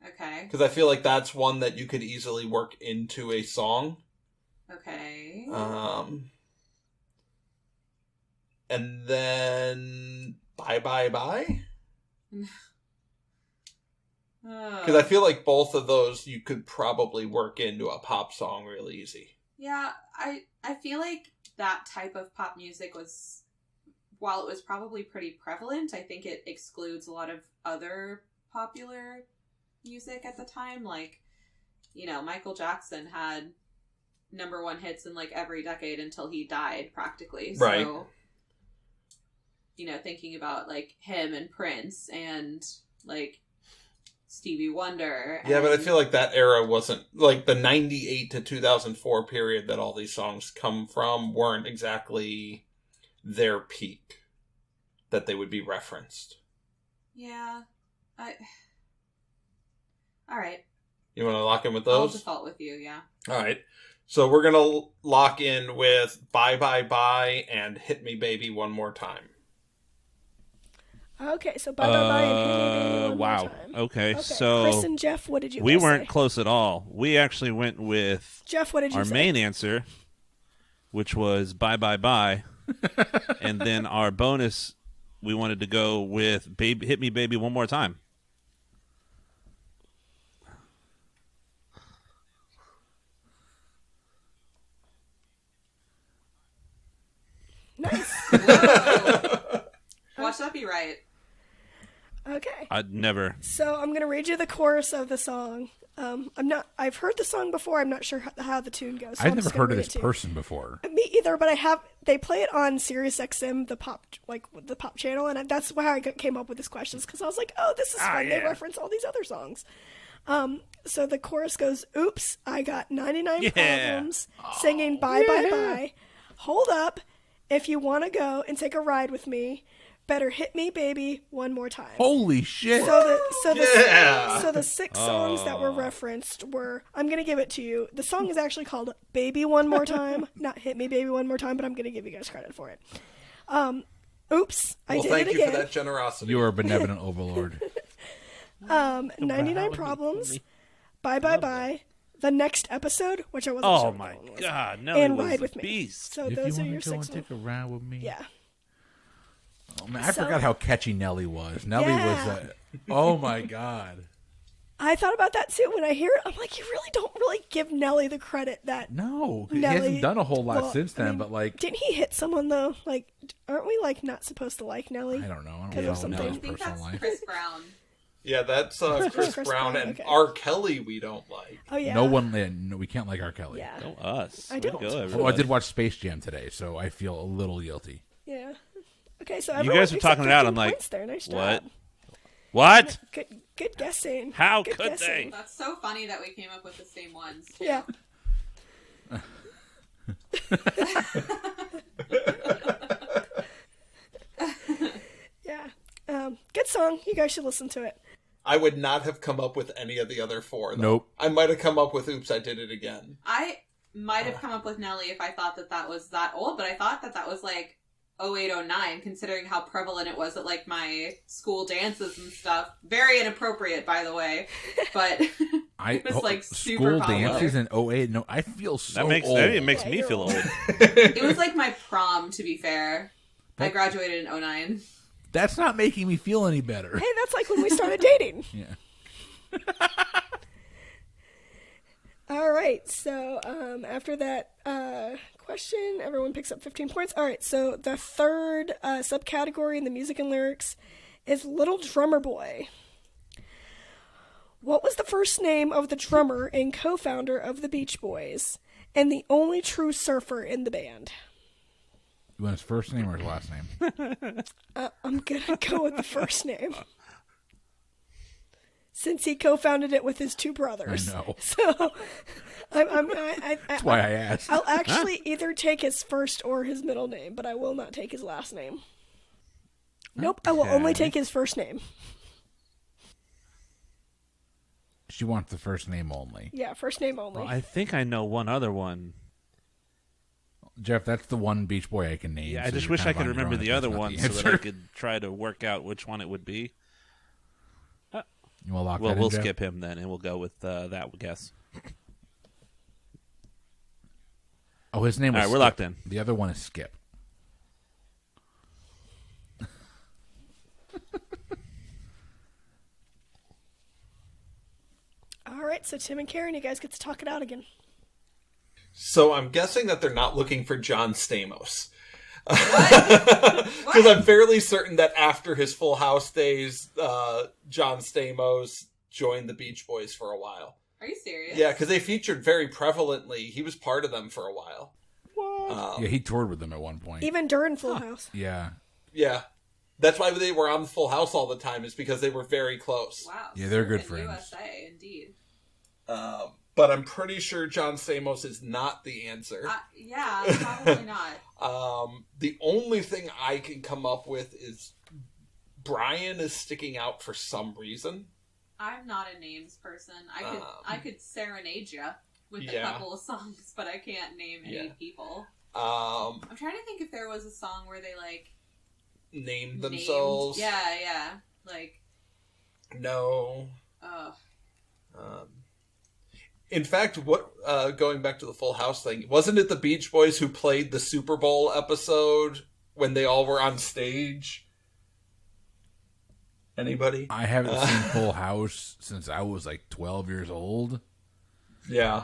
Okay. Because I feel like that's one that you could easily work into a song. Okay. And then Bye Bye Bye. Because I feel like both of those you could probably work into a pop song really easy. Yeah, I feel like that type of pop music was, while it was probably pretty prevalent, I think it excludes a lot of other popular music at the time. Like, you know, Michael Jackson had #1 hits in like every decade until he died practically. Right. So, you know, thinking about like him and Prince and like Stevie Wonder. Yeah, but I feel like that era wasn't, like the 98 to 2004 period that all these songs come from weren't exactly their peak that they would be referenced. Yeah. All right. You want to lock in with I'll those? default with you, yeah. All right. So we're going to lock in with Bye Bye Bye and Hit Me Baby One More Time. Okay, so Bye Bye Bye and Hit Me Baby One More Time. Okay, so Chris and Jeff, what did you we guys weren't say? close at all. We actually went with Jeff, what did you our say? main answer, which was Bye Bye Bye. And then our bonus, we wanted to go with Hit Me Baby One More Time. Nice. Watch that be right. Okay. I'd never. So I'm gonna read you the chorus of the song. I've heard the song before. I'm not sure how the tune goes. So I've never heard of this person before. Me either, but they play it on Sirius XM, the pop channel, and that's why I came up with this question, because I was like, oh, this is fun. Yeah. They reference all these other songs. So the chorus goes, oops, I got 99 problems, singing bye, bye, bye. Hold up, if you want to go and take a ride with me, better hit me, baby, one more time. Holy shit. So the 6 songs that were referenced were, I'm going to give it to you. The song is actually called Baby One More Time, not Hit Me Baby One More Time, but I'm going to give you guys credit for it. Oops, I did it again. Thank you for that generosity. You are a benevolent overlord. 99 Problems, Bye Bye Bye, The Next Episode, which I wasn't sure Oh what my that one was, God! Nelly and was Ride a with Me. beast. So If those you are want your to go and 6 take a ride with me. Yeah. Oh, man, I forgot how catchy Nelly was. Nelly was oh my God. I thought about that too. When I hear it, I'm like, you really don't really give Nelly the credit that No, he Nelly, hasn't done a whole lot since then, but like... Didn't he hit someone though? Like, aren't we like not supposed to like Nelly? I don't know. I Because don't of follow something. Nelly's I think personal that's life. Chris Brown. Yeah, that's Chris Brown and okay. R. Kelly we don't like. Oh yeah. No, we can't like R. Kelly. Yeah. Go us. I Way to don't. go, Oh, I everybody. did watch Space Jam today, so I feel a little guilty. Yeah. Okay, so You everyone guys were except talking it out. 15 I'm like, points there. Nice what? job. What? Good guessing. How Good could guessing. they? That's so funny that we came up with the same ones. Too. Yeah. Yeah. Good song. You guys should listen to it. I would not have come up with any of the other 4, though. Nope. I might have come up with Oops, I Did It Again. I might have come up with Nelly if I thought that was that old, but I thought that was like 08, 09, considering how prevalent it was at like my school dances and stuff. Very inappropriate, by the way, but it was like super school popular. dances in 08. No, I feel so old. That makes Yeah, me you're feel old. old. It was like my prom, to be fair. I graduated in 09. That's not making me feel any better. Hey, that's like when we started dating. Yeah. All right. So after that question. Everyone picks up 15 points. All right, so the third subcategory in the music and lyrics is Little Drummer Boy. What was the first name of the drummer and co-founder of the Beach Boys, and the only true surfer in the band? You want his first name or his last name? I'm gonna go with the first name, since he co-founded it with his two brothers. I know. So That's why I asked. I'll actually either take his first or his middle name, but I will not take his last name. Nope, I will only take his first name. She wants the first name only. Yeah, first name only. Well, I think I know one other one. Jeff, that's the one Beach Boy I can name. Yeah, so I just you're wish kind I of could on your remember own the if other that's not one the so that answer. I could try to work out which one it would be. You want to lock that Well, in, we'll Jeff? skip him then, and we'll go with that guess. Oh, his name was All right, we're Skip. locked in. The other one is Skip. All right, so Tim and Karen, you guys get to talk it out again. So I'm guessing that they're not looking for John Stamos. Because I'm fairly certain that after his Full House days, John Stamos joined the Beach Boys for a while. Are you serious? Yeah, because they featured very prevalently. He was part of them for a while. What? Yeah, he toured with them at one point. Even during Full House. Yeah. Yeah. That's why they were on Full House all the time, is because they were very close. Wow. Yeah, they're good Surfing friends. USA, indeed. But I'm pretty sure John Stamos is not the answer. Yeah, probably not. The only thing I can come up with is Brian is sticking out for some reason. I'm not a names person. I could serenade you with a couple of songs, but I can't name any people. I'm trying to think if there was a song where they named themselves. Yeah. No. Oh. In fact, going back to the Full House thing, wasn't it the Beach Boys who played the Super Bowl episode when they all were on stage? Anybody? I haven't seen Full House since I was like 12 years old. Yeah.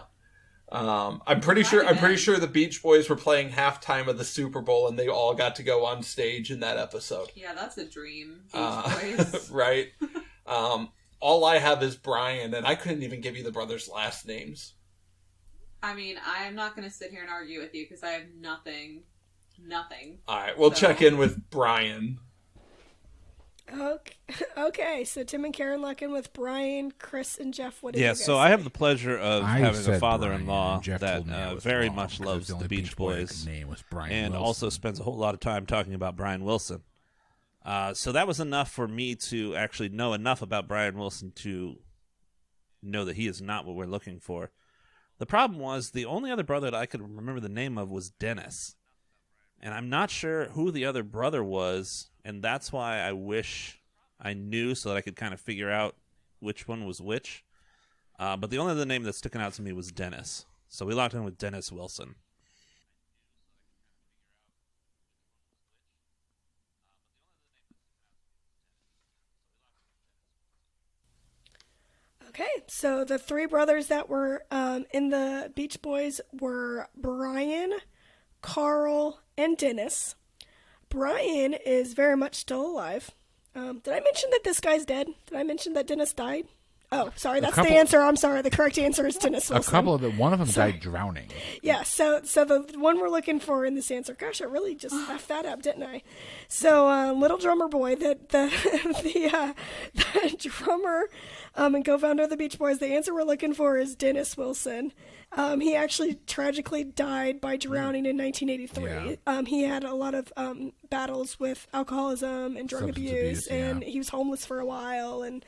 I'm pretty sure the Beach Boys were playing halftime of the Super Bowl and they all got to go on stage in that episode. Yeah, that's a dream. Beach Boys. Right. All I have is Brian, and I couldn't even give you the brothers' last names. I mean, I am not going to sit here and argue with you because I have nothing. All right, we'll check in with Brian. Okay, so Tim and Karen lock in with Brian, Chris, and Jeff. What do you guys so say? I have the pleasure of having said a father-in-law Brian, and Jeff told me I that was very wrong, much because loves the the only Beach boy I Boys could name was Brian and Wilson. also spends a whole lot of time talking about Brian Wilson. So that was enough for me to actually know enough about Brian Wilson to know that he is not what we're looking for. The problem was the only other brother that I could remember the name of was Dennis. And I'm not sure who the other brother was, and that's why I wish I knew so that I could kind of figure out which one was which. But the only other name that's sticking out to me was Dennis. So we locked in with Dennis Wilson. Okay, so the three brothers that were in the Beach Boys were Brian, Carl, and Dennis. Brian is very much still alive. Did I mention that this guy's dead? Did I mention that Dennis died? Oh, sorry, that's the answer. I'm sorry. The correct answer is Dennis Wilson. A couple of them, one of them died drowning. Yeah, so the one we're looking for in this answer, gosh, I really just effed that up, didn't I? So, Little Drummer Boy, the drummer and co-founder of the Beach Boys, the answer we're looking for is Dennis Wilson. He actually tragically died by drowning in 1983. Yeah. He had a lot of battles with alcoholism and drug abuse, and he was homeless for a while, and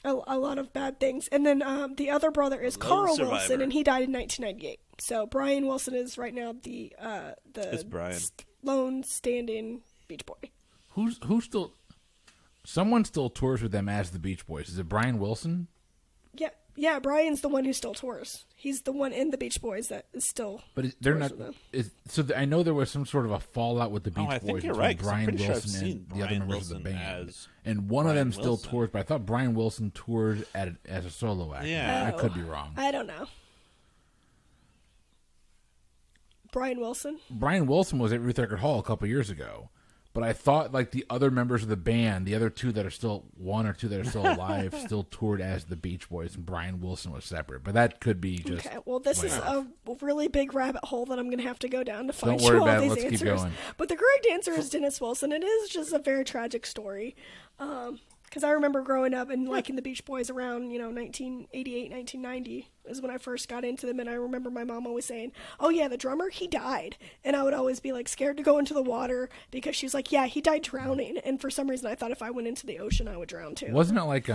a lot of bad things. And then the other brother is Carl Wilson, and he died in 1998. So Brian Wilson is right now the lone standing Beach Boy. Who's still? Someone still tours with them as the Beach Boys. Is it Brian Wilson? Yeah. Brian's the one who still tours. He's the one in the Beach Boys that is still. But they're not. I know there was some sort of a fallout with the Beach I Boys think you're between right, 'cause I'm Brian pretty sure I've Wilson seen and the other Brian members of the Wilson band, as and one of them Brian still Wilson. tours. But I thought Brian Wilson toured as a solo act. Yeah. I could be wrong. I don't know. Brian Wilson. Brian Wilson was at Ruth Eckerd Hall a couple years ago. But I thought like the other members of the band, the other two that are still, one or two that are still alive, still toured as the Beach Boys, and Brian Wilson was separate. But that could be just... Okay, well, this is a really big rabbit hole that I'm going to have to go down to find Don't worry all about it. these Let's answers. keep going. But the correct answer is Dennis Wilson. It is just a very tragic story. Because I remember growing up and liking the Beach Boys around, 1988, 1990 is when I first got into them. And I remember my mom always saying, oh, yeah, the drummer, he died. And I would always be, like, scared to go into the water because she was like, yeah, he died drowning. And for some reason, I thought if I went into the ocean, I would drown, too. Wasn't it like,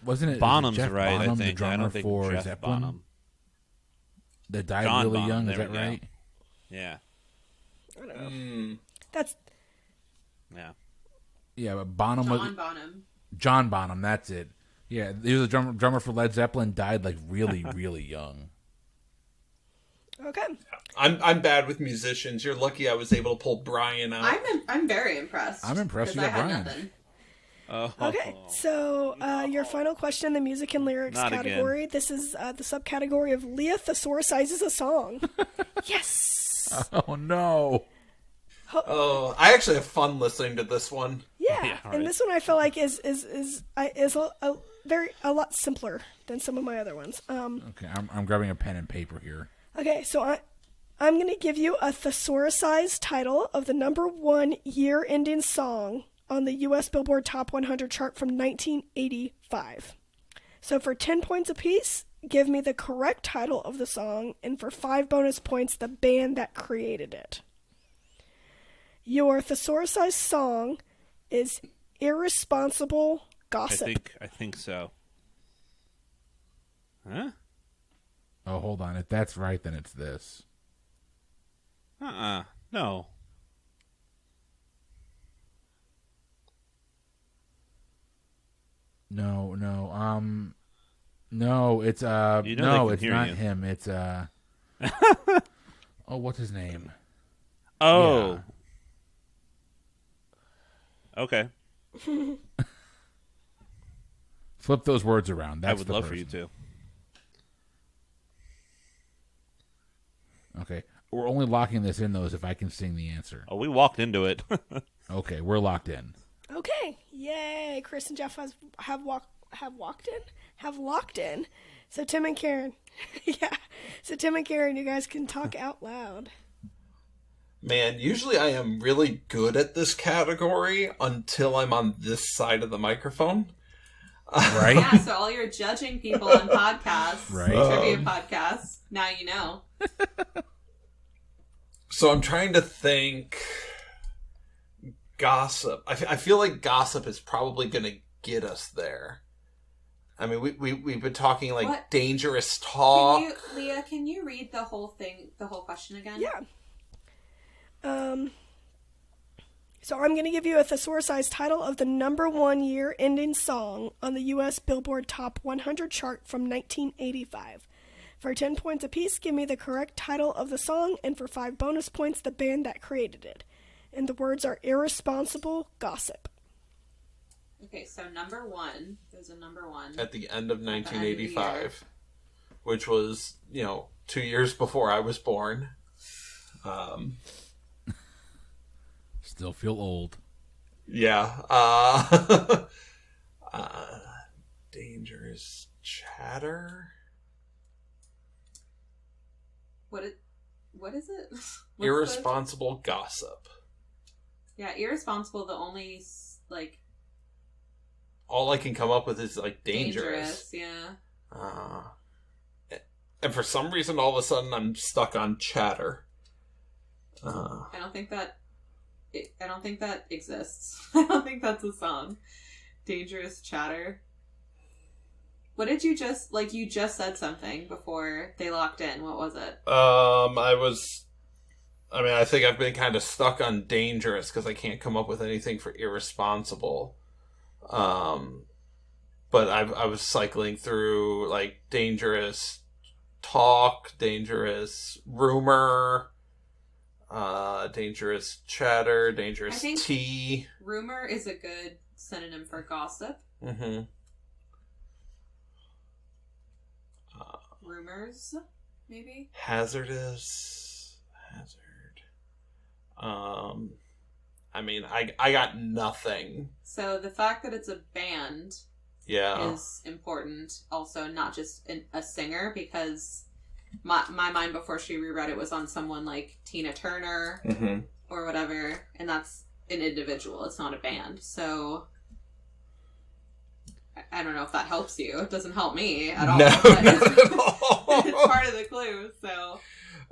wasn't it Bonham's Jeff right, Bonham, I think. the drummer I don't think for Jeff Zeppelin? Bonham. That died John really Bonham, young, is there that we go. right? Yeah. I don't know. That's... Yeah. Yeah, but Bonham was... Bonham. John Bonham, that's it. Yeah, he was a drummer for Led Zeppelin, died like really, really young. Okay. I'm bad with musicians. You're lucky I was able to pull Brian out. I'm very impressed. I'm impressed you got Brian. Okay, so your final question in the music and lyrics Not category. again. This is the subcategory of Leah thesaurusizes a song. Yes. Oh no. Oh, I actually have fun listening to this one. Yeah, Yeah, and this one I feel like is a lot simpler than some of my other ones. Okay, I'm grabbing a pen and paper here. Okay, so I'm going to give you a thesaurusized title of the #1 year-ending song on the U.S. Billboard Top 100 chart from 1985. So for 10 points apiece, give me the correct title of the song, and for 5 bonus points, the band that created it. Your thesaurusized song is Irresponsible Gossip. I think so. Huh? Oh, hold on. If that's right, then it's this. No. No, it's You know no, they it's can hear not you. him. It's oh, what's his name? Oh. Yeah. Okay. Flip those words around. That's I would the love person. for you to. Okay, we're only locking this in though if I can sing the answer. Oh, we walked into it. Okay, we're locked in. Okay, yay! Chris and Jeff have locked in. So Tim and Karen, yeah. So Tim and Karen, you guys can talk out loud. Man, usually I am really good at this category until I'm on this side of the microphone. Right? Yeah, so all your judging people on podcasts, Right. trivia podcasts, now you know. So I'm trying to think. Gossip. I feel like gossip is probably going to get us there. I mean, we've been talking like What? dangerous talk. Leah, can you read the whole question again? Yeah. So I'm going to give you a thesaurusized title of the #1 year-ending song on the U.S. Billboard Top 100 chart from 1985. For 10 points apiece, give me the correct title of the song, and for 5 bonus points, the band that created it. And the words are Irresponsible Gossip. Okay, so #1. There's a #1. At the end of the end of the 1985, which was, 2 years before I was born. Still feel old. Yeah. Dangerous chatter. What is it? What's Irresponsible gossip. Yeah, irresponsible. The only All I can come up with is dangerous. Yeah. And for some reason, all of a sudden, I'm stuck on chatter. I don't think that exists. I don't think that's a song. Dangerous chatter. What did you just you just said something before they locked in. What was it? I think I've been kind of stuck on dangerous because I can't come up with anything for irresponsible. But I was cycling through dangerous talk, dangerous rumor, dangerous chatter, dangerous tea. Rumor is a good synonym for gossip. Mm-hmm. Rumors, maybe? Hazardous. Hazard. I mean, I got nothing. So the fact that it's a band is important. Also, not just a singer, because my mind before she reread it was on someone like Tina Turner or whatever, and that's an individual. It's not a band. So I don't know if that helps you. It doesn't help me at all. No, not at all. It's part of the clue, so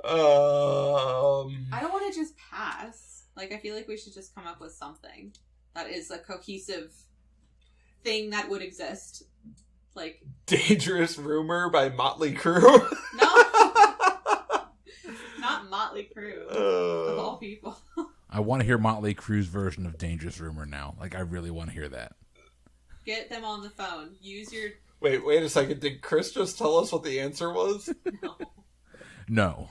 I don't want to just pass. Like, I feel like we should just come up with something that is a cohesive thing that would exist. Like, Dangerous Rumor by Motley Crue. No. Not Motley Crue. Of all people. I want to hear Motley Crue's version of Dangerous Rumor now. Like, I really want to hear that. Get them on the phone. Use your... Wait a second. Did Chris just tell us what the answer was? No.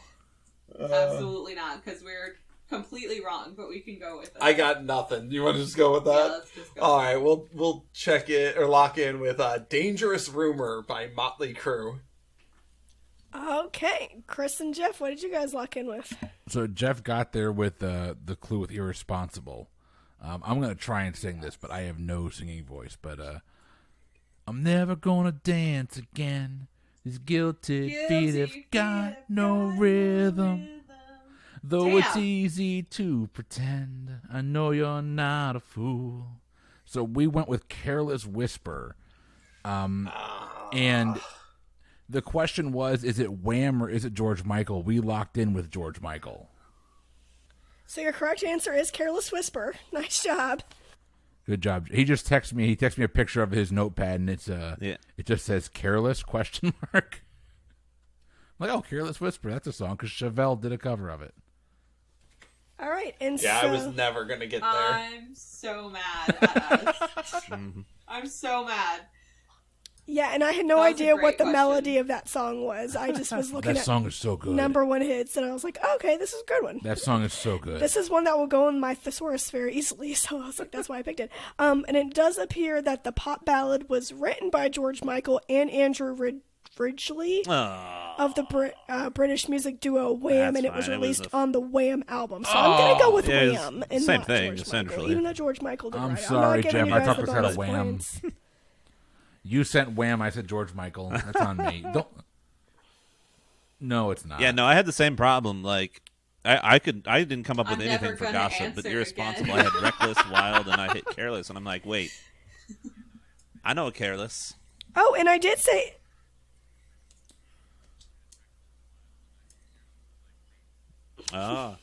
Absolutely not, because we're completely wrong, but we can go with it. I got nothing. You want to just go with that? Yeah, let's just go. All right, we'll check it or lock in with "Dangerous Rumor" by Motley Crue. Okay, Chris and Jeff, what did you guys lock in with? So Jeff got there with the clue with "Irresponsible." I'm gonna try and sing this, but I have no singing voice. But I'm never gonna dance again. These guilty feet have got no rhythm. Though it's easy to pretend, I know you're not a fool. So we went with Careless Whisper. And the question was, is it Wham or is it George Michael? We locked in with George Michael. So your correct answer is Careless Whisper. Nice job. Good job. He just texted me. He texted me a picture of his notepad, and it just says "Careless?" ? I'm like, oh, Careless Whisper. That's a song because Chevelle did a cover of it. All right, and I was never gonna get there. I'm so mad at us. I'm so mad. Yeah, and I had no idea what the melody of that song was. I just was looking that song is so good. Number one hits, and I was like, oh, okay, this is a good one. That song is so good. This is one that will go in my thesaurus very easily, so I was like, that's why I picked it. And it does appear that the pop ballad was written by George Michael and Andrew Ridgeley of the British music duo Wham, and it was released on the Wham album. So I'm going to go with Wham and same not thing, George essentially. Michael, even though George Michael did I'm write. sorry, Jeff. I thought this had a bonus Wham. points. You sent Wham. I said George Michael. That's on me. Don't. No, it's not. Yeah, no, I had the same problem. Like, I didn't come up with anything for gossip, but Irresponsible. I had Reckless, Wild, and I hit Careless, and I'm like, wait, I know Careless. Oh, and I did say. Oh.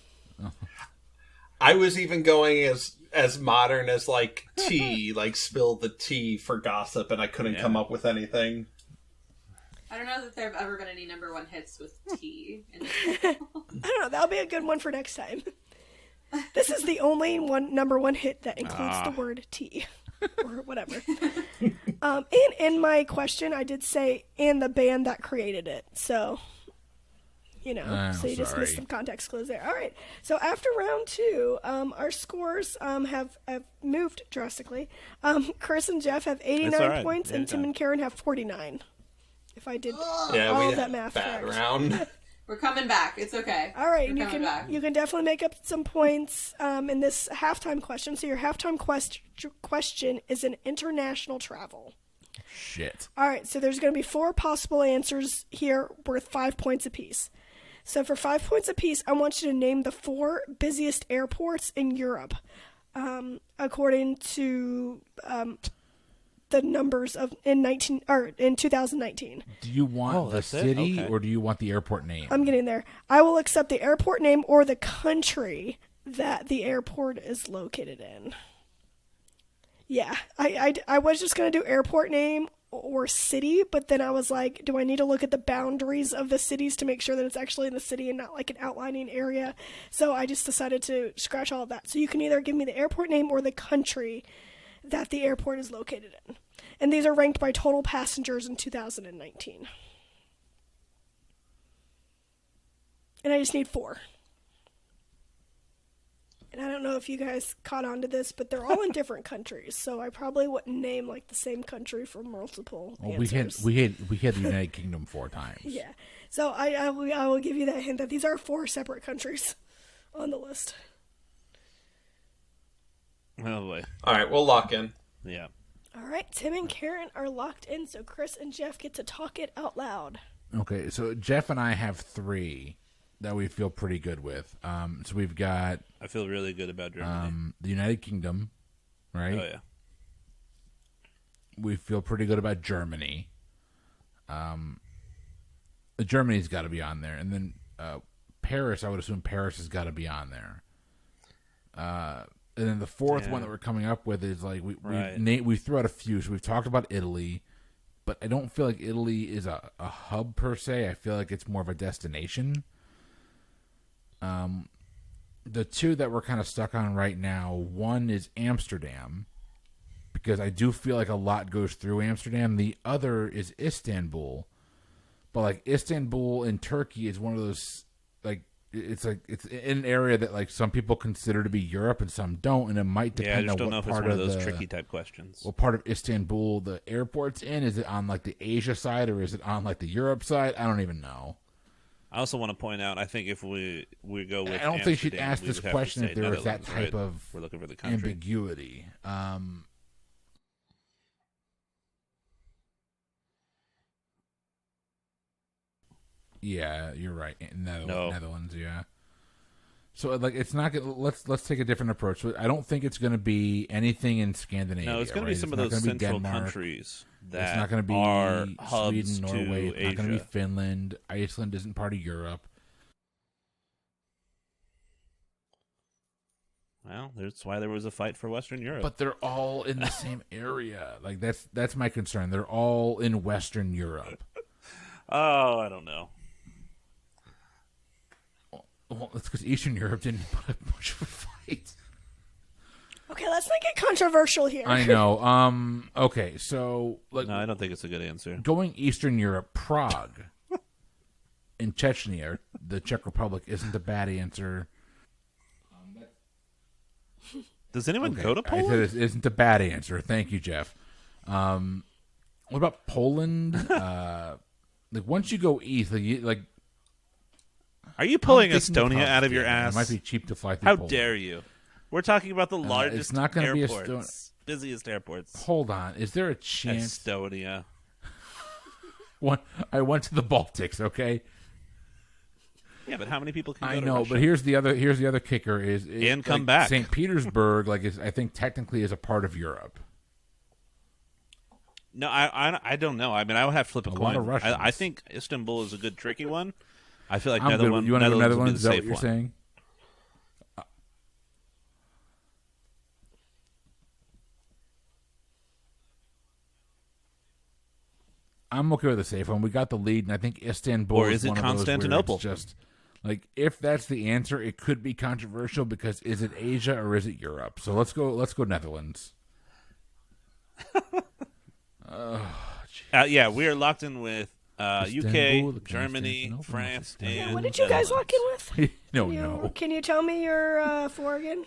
I was even going as modern as like tea, like spill the tea for gossip, and I couldn't come up with anything. I don't know that there have ever been any number one hits with tea. I don't know. That'll be a good one for next time. This is the only number one hit that includes the word tea. Or whatever. And in my question, I did say, and the band that created it. So, you just missed some context clues there. All right. So after round 2, our scores have moved drastically. Chris and Jeff have 89 points, and Tim and Karen have 49. If I did all of that math bad correct. round. We're coming back. It's okay. All right, you can definitely make up some points in this halftime question. So your halftime question is an international travel. Shit. All right, so there's going to be 4 possible answers here worth 5 points apiece. So for 5 points apiece, I want you to name the 4 busiest airports in Europe, according to the numbers in 2019. Do you want the city or do you want the airport name? I'm getting there. I will accept the airport name or the country that the airport is located in. Yeah, I was just going to do airport name or city, but then I was like, do I need to look at the boundaries of the cities to make sure that it's actually in the city and not like an outlining area? So I just decided to scratch all of that. So you can either give me the airport name or the country that the airport is located in. And these are ranked by total passengers in 2019. And I just need 4. And I don't know if you guys caught on to this, but they're all in different countries, so I probably wouldn't name like the same country for multiple answers. We hit the United Kingdom 4 times. Yeah, so I will give you that hint that these are 4 separate countries on the list. Oh boy! All right, we'll lock in. Yeah. All right, Tim and Karen are locked in, so Chris and Jeff get to talk it out loud. Okay, so Jeff and I have 3 that we feel pretty good with. So we've got... I feel really good about Germany. The United Kingdom, right? Oh, yeah. We feel pretty good about Germany. Germany's got to be on there. And then Paris, I would assume Paris has got to be on there. And then the 4th one that we're coming up with is like... We threw out a few. So we've talked about Italy, but I don't feel like Italy is a hub per se. I feel like it's more of a destination. The 2 that we're kind of stuck on right now, one is Amsterdam, because I do feel like a lot goes through Amsterdam. The other is Istanbul, but like Istanbul in Turkey is one of those, like it's in an area that like some people consider to be Europe and some don't, and it might depend on what part of the... I just don't know if it's one of those tricky type questions. What part of Istanbul the airport's in? Is it on like the Asia side or is it on like the Europe side? I don't even know. I also want to point out, I think if we go with I don't think she'd ask this question if there was that type of we're looking for the country. ambiguity. Yeah, you're right. Netherlands, yeah. So like, it's not. Let's take a different approach. I don't think it's going to be anything in Scandinavia. No, it's going to be some of those central countries that it's not going to be are hubs Sweden, Norway. It's to not going to Asia. be Finland. Iceland isn't part of Europe. Well, that's why there was a fight for Western Europe. But they're all in the same area. Like that's my concern. They're all in Western Europe. Oh, I don't know. Well, that's because Eastern Europe didn't put up much of a fight. Okay, let's not get controversial here. I know. Okay, so like, No, I don't think it's a good answer. going Eastern Europe, Prague, and Chechnya, the Czech Republic, isn't a bad answer. Does anyone go to I Poland? said it isn't a bad answer. Thank you, Jeff. What about Poland? Like once you go east, like Are you pulling I'm thinking Estonia of out of your Estonia. ass? It might be cheap to fly through How Poland. dare you? We're talking about the largest it's not gonna be airports. Busiest airports. Hold on. Is there a chance? Estonia. I went to the Baltics, okay? Yeah, but how many people can go I to know, Russia? but here's the other kicker is And come like, back. St. Petersburg, I think technically is a part of Europe. No, I don't know. I mean, I would have to flip a coin. lot of Russians. I think Istanbul is a good tricky one. I feel like I'm good. Netherlands. You want to go Netherlands would be Netherlands? the Is that safe what you're one. saying? I'm okay with the safe one. We got the lead, and I think Istanbul Or is it one of those where Constantinople? it's just like if that's the answer, it could be controversial because is it Asia or is it Europe? So let's go Netherlands. Yeah, we are locked in with Istanbul, UK, Germany, Constantinople, France, Istanbul. and What did you guys lock in with? No. Can you tell me your 4 again?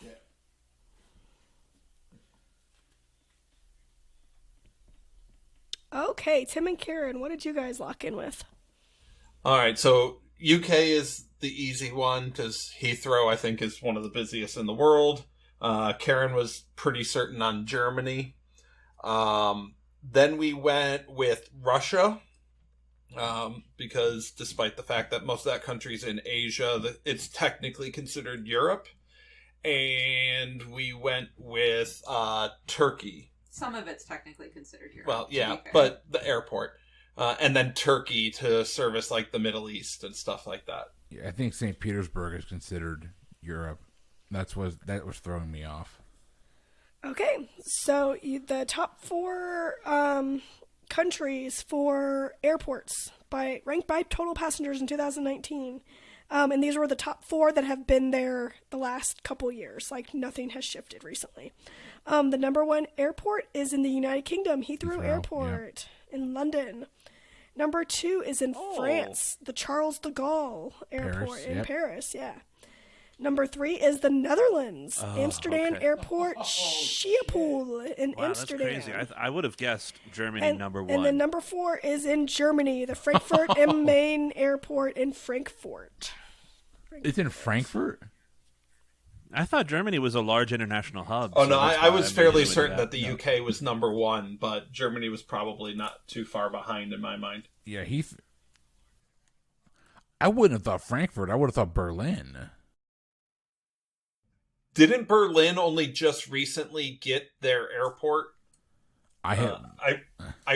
Okay, Tim and Karen, what did you guys lock in with? All right, so UK is the easy one because Heathrow, I think, is one of the busiest in the world. Karen was pretty certain on Germany. Then we went with Russia because despite the fact that most of that country's in Asia, it's technically considered Europe. And we went with Turkey. Some of it's technically considered Europe. Well, yeah, to be fair. but the airport. And then Turkey to service like the Middle East and stuff like that. Yeah, I think St. Petersburg is considered Europe. That was throwing me off. Okay, so the top 4 countries for airports ranked by total passengers in 2019. And these were the top 4 that have been there the last couple years. Like, nothing has shifted recently. The number 1 airport is in the United Kingdom, Heathrow Airport in London. Number 2 is in France, the Charles de Gaulle Airport in Paris, yeah. Number 3 is the Netherlands. Amsterdam okay. Airport, Schiphol in Wow, Amsterdam. that's crazy. I would have guessed Germany number 1. And then number 4 is in Germany, the Frankfurt am Main Airport in Frankfurt. It's in Frankfurt? I thought Germany was a large international hub. Oh, so no, that's I why was I fairly immediately certain went that to the UK was number 1, but Germany was probably not too far behind in my mind. Yeah, I wouldn't have thought Frankfurt. I would have thought Berlin. Didn't Berlin only just recently get their airport? I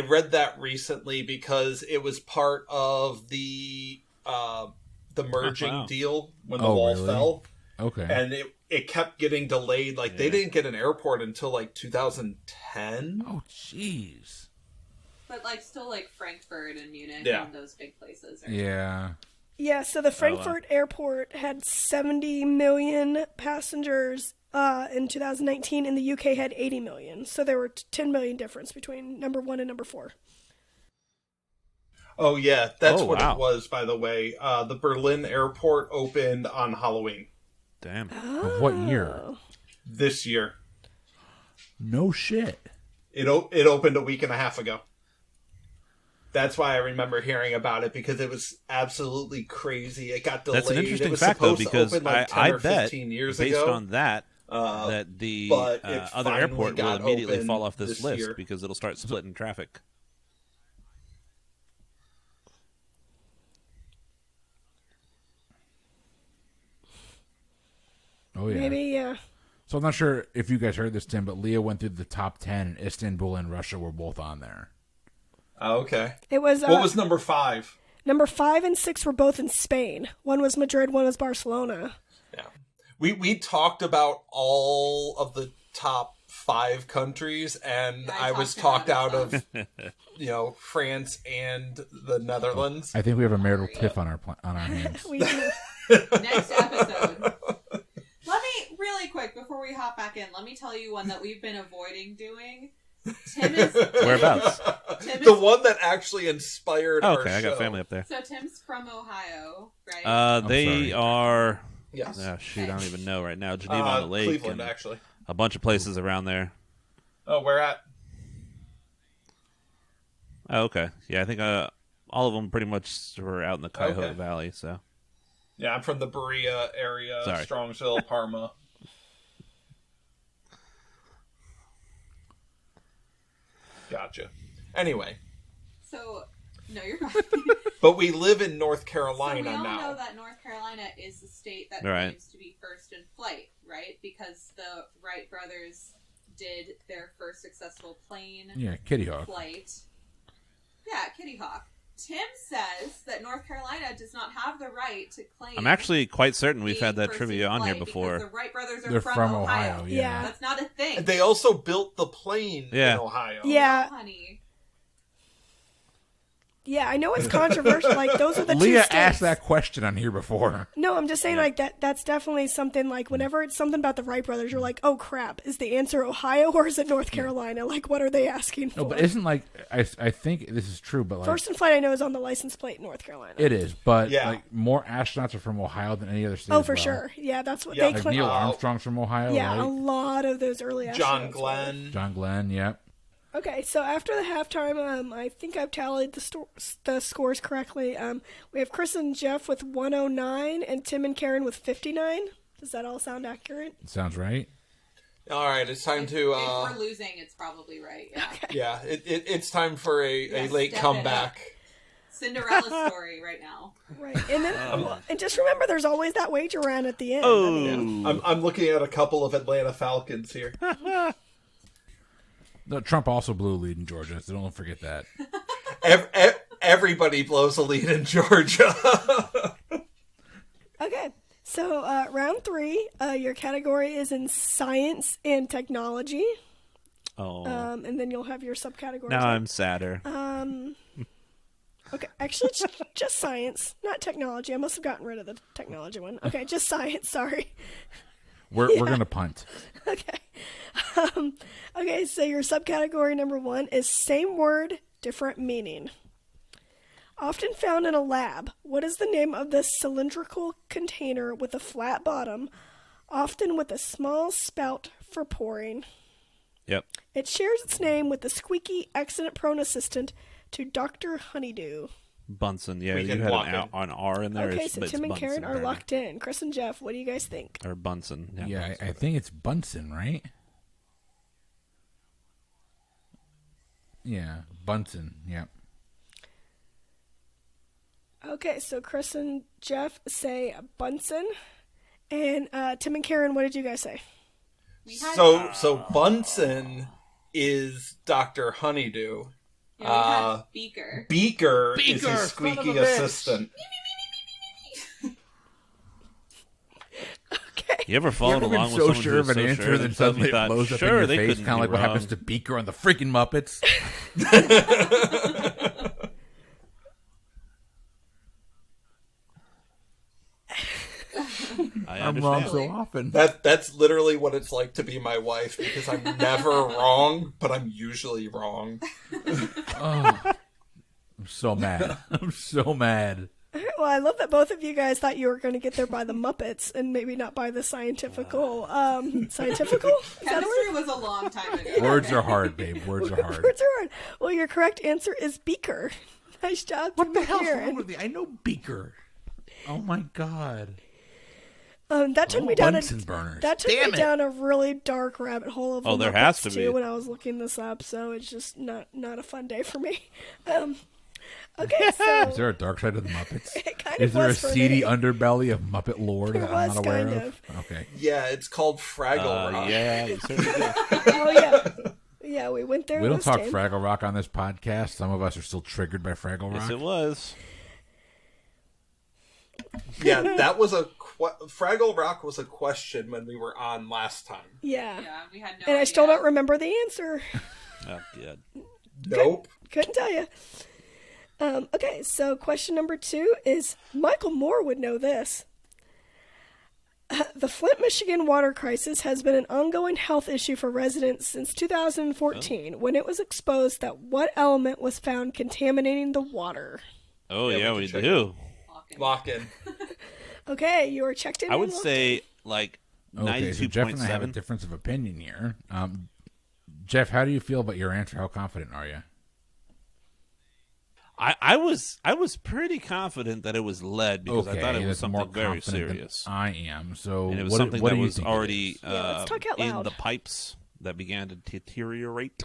read that recently because it was part of the merging deal when the wall fell. Okay. And it kept getting delayed. Like, they didn't get an airport until, like, 2010. Oh, jeez. But, like, still, like, Frankfurt and Munich Yeah. and those big places. Yeah. Yeah, so the Frankfurt Airport had 70 million passengers in 2019, and the UK had 80 million. So there were 10 million difference between number 1 and number 4. Oh, yeah. That's what wow. it was, by the way. The Berlin airport opened on Halloween. Damn. Of what year? This year. No shit. It opened a week and a half ago. That's why I remember hearing about it, because it was absolutely crazy. It got delayed. That's an interesting it was fact, though, supposed because to open like 10 I or bet, 15 years based ago. on that, that the but it other finally airport will got immediately open fall off this list year. because it'll start splitting traffic. Oh, yeah. Maybe, yeah. So I'm not sure if you guys heard this, Tim, but Leah went through the top 10, and Istanbul and Russia were both on there. Oh, okay. It was. What was number 5? Number 5 and 6 were both in Spain. One was Madrid, one was Barcelona. Yeah. We talked about all of the top 5 countries, and I was talked out of France and the Netherlands. I think we have a marital tiff on our hands. We do. Next episode. Let me, really quick, before we hop back in, let me tell you one that we've been avoiding doing. Whereabouts? The one that actually inspired our Okay, I got show. family up there. So Tim's from Ohio, right? They are... Yes. Oh, shoot, I don't even know right now. Geneva on the Lake. Cleveland, and actually. a bunch of places around there. Oh, where at? Oh, okay. Yeah, I think all of them pretty much were out in the Cuyahoga Valley, so... Yeah, I'm from the Berea area, Sorry. Strongsville, Parma. Gotcha. Anyway. So, no, you're fine. But we live in North So Carolina we all now. know that North Carolina is the state that Right. claims to be first in flight, right? Because the Wright brothers did their first successful plane Yeah, Kitty Hawk. flight. Yeah, Kitty Hawk. Tim says that North Carolina does not have the right to claim. I'm actually quite certain we've being had that first trivia in on here flight before. because the Wright brothers are They're from Ohio. Ohio, yeah. That's not a thing. They also built the plane Yeah. in Ohio. Yeah. No, honey. Yeah, I know it's controversial. Like, those are the two Leah states. asked that question on here before. No, I'm just saying, like, that's definitely something, like, whenever it's something about the Wright brothers, you're like, oh, crap, is the answer Ohio or is it North Carolina? Like, what are they asking for? No, but isn't like I think this is true, but like First in flight, I know, is on the license plate in North Carolina. it is, but Yeah. like more astronauts are from Ohio than any other state. Oh, as for well. sure. Yeah, that's what Yeah. they Like claim. Neil Armstrong's from Ohio, Yeah, a right? lot of those early John astronauts were. Glenn. John Glenn, yep. Okay, so after the halftime, I think I've tallied the scores correctly. We have Chris and Jeff with 109 and Tim and Karen with 59. Does that all sound accurate? Sounds right. All right, it's time to. If we're losing, it's probably right. Yeah. Yeah, it's time for a Yes, late step it comeback. Cinderella story right now. Right, and then and just remember, there's always that wager round at the end. Oh. I mean, I'm looking at a couple of Atlanta Falcons here. No, Trump also blew a lead in Georgia, so don't forget that. Everybody blows a lead in Georgia. okay, so round 3, your category is in science and technology. Oh. And then you'll have your subcategories. Now I'm sadder. Okay, actually, it's just science, not technology. I must have gotten rid of the technology one. Okay, just science. Sorry. We're gonna punt. Okay. Okay, so your subcategory number 1 is same word, different meaning. Often found in a lab, what is the name of this cylindrical container with a flat bottom, often with a small spout for pouring? Yep. It shares its name with the squeaky, accident-prone assistant to Dr. Honeydew. Bunsen. Yeah, We you can had lock an R in there. Okay, so but Tim and it's Karen Bunsen, are apparently. locked in. Chris and Jeff, what do you guys think? Or Bunsen. Yeah, Bunsen. I think it's Bunsen, right? Yeah, Bunsen. Yeah. Okay, so Chris and Jeff say Bunsen. And Tim and Karen, what did you guys say? So Bunsen is Dr. Honeydew. Yeah, we had Beaker. Beaker is his son of a squeaky bitch. assistant. Okay. You ever followed You ever along been with so someone sure who of was an so answer, sure then that suddenly thought, it blows up sure, in your they face, couldn't kind of be like what wrong. happens to Beaker on the freaking Muppets? I I'm understand. wrong so often. That's literally what it's like to be my wife, because I'm never wrong, but I'm usually wrong. Oh, I'm so mad. I'm so mad. Well, I love that both of you guys thought you were going to get there by the Muppets and maybe not by the scientifical. Scientifical? Is that a Chemistry word? was a long time ago. Words are hard, babe. Words are hard. Words are hard. Well, your correct answer is Beaker. Nice job. What the hell's Karen. wrong with me? I know Beaker. Oh my god. That took me down Bunsen burners. That took Damn me it. down a really dark rabbit hole of the there has Muppets, to be. too when I was looking this up, so it's just not a fun day for me. Okay, so Is there a dark side of the Muppets? It kind Is of there a was for seedy me. underbelly of Muppet lore There that I'm was not aware kind of? Okay. Yeah, it's called Fraggle Rock. Yeah, you certainly did. oh yeah, yeah, we went there. We don't this talk time. Fraggle Rock on this podcast. Some of us are still triggered by Fraggle Rock. Yes, it was. Yeah, that was Fraggle Rock was a question when we were on last time. Yeah, Yeah, we had no and I idea. still don't remember the answer. Oh, good. Nope. Couldn't tell you. Okay, so question number 2 is Michael Moore would know this. The Flint, Michigan water crisis has been an ongoing health issue for residents since 2014, when it was exposed that what element was found contaminating the water. Oh, Yeah, yeah, we we can check do. Lock in. Okay, you are checked in. I and would locked say like Okay, so Jeff and I have a 92.7. difference of opinion here. Jeff, how do you feel about your answer? How confident are you? I was pretty confident that it was lead because I thought it was that's more something very confident than serious. I am. So And it was what, something what that do you was think it already is? Yeah, let's talk out in loud. the pipes that began to deteriorate.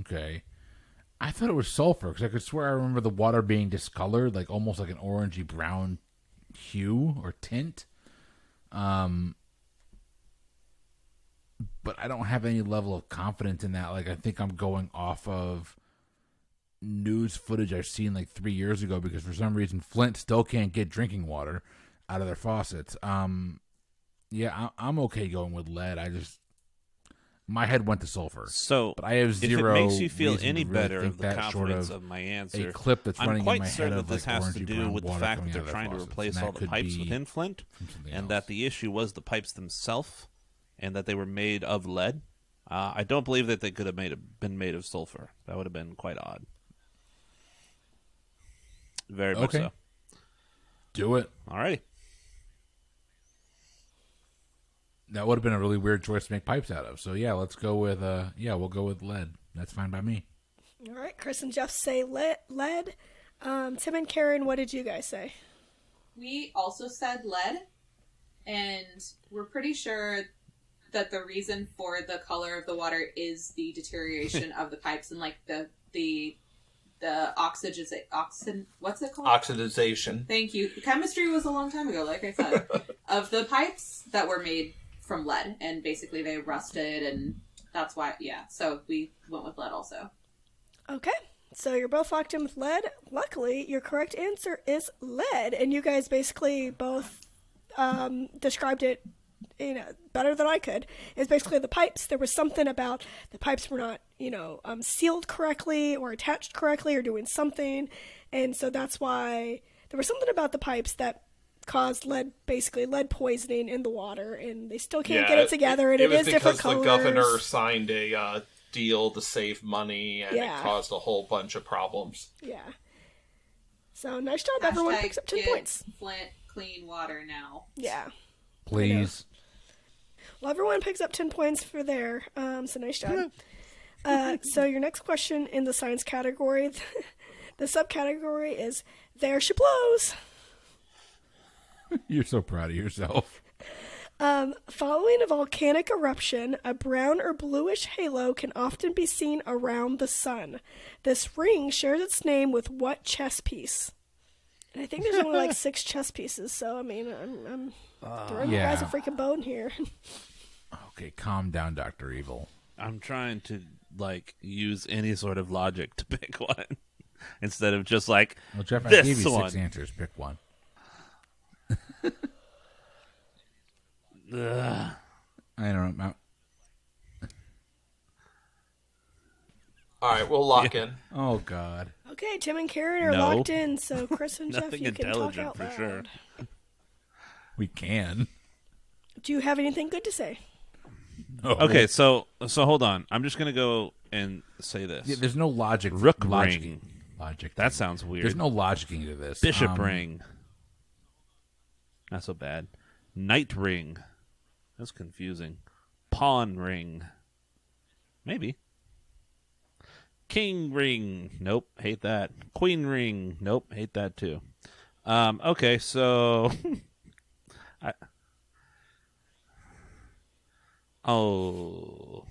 Okay. I thought it was sulfur because I could swear I remember the water being discolored, like almost like an orangey brown hue or tint. But I don't have any level of confidence in that. Like, I think I'm going off of news footage I've seen like 3 years ago because for some reason Flint still can't get drinking water out of their faucets. Yeah, I'm okay going with lead. My head went to sulfur. So, But I have if zero it makes you feel reason any to really better think of the that confidence sort of my answer, a clip that's I'm running quite in my certain head that of this like has to orangey do brown with the water fact that coming they're out of their trying to faucets, replace and all that the could pipes be within Flint, from something and else. that the issue was the pipes themselves, and that they were made of lead. I don't believe that they could have been made of sulfur. That would have been quite odd. Very much Okay. so. Do it. All right. That would have been a really weird choice to make pipes out of. So yeah, let's go with we'll go with lead. That's fine by me. All right, Chris and Jeff say lead. Tim and Karen, what did you guys say? We also said lead, and we're pretty sure that the reason for the color of the water is the deterioration of the pipes and like the oxidization. What's it called? Oxidization. Thank you. Chemistry was a long time ago, like I said, of the pipes that were made from lead, and basically they rusted, and that's why. Yeah, so we went with lead also. Okay, so you're both locked in with lead. Luckily, your correct answer is lead, and you guys basically both described it, better than I could. It's basically the pipes. There was something about the pipes were not, sealed correctly or attached correctly or doing something, and so that's why there was something about the pipes that caused lead poisoning in the water, and they still can't get it together, and it is different colors. It was because the governor signed a deal to save money, and it caused a whole bunch of problems. Yeah. So, nice job, everyone picks up 10 points. Flint clean water now. Yeah. Please. Well, everyone picks up 10 points for there, so nice job. So your next question in the science category, the subcategory is There She Blows. You're so proud of yourself. Following a volcanic eruption, a brown or bluish halo can often be seen around the sun. This ring shares its name with what chess piece? And I think there's only like 6 chess pieces, so I mean, I'm throwing you guys a freaking bone here. Okay, calm down, Dr. Evil. I'm trying to, use any sort of logic to pick one. Instead of just well, Jeff, this I gave you 6 one. answers. Pick one. Ugh. I don't know. All right, we'll lock in. Oh, God. Okay, Tim and Karen are locked in, so Chris and Jeff, Nothing you can talk intelligent out for loud. sure. We can. Do you have anything good to say? No. Okay, so hold on. I'm just gonna go and say this. Yeah, there's no logic. Rook logic. ring. Logic. That sounds weird. There's no logicking to this. Bishop ring. Not so bad. Knight ring. That's confusing. Pawn ring. Maybe. King ring. Nope. Hate that. Queen ring. Nope. Hate that too. Okay, so or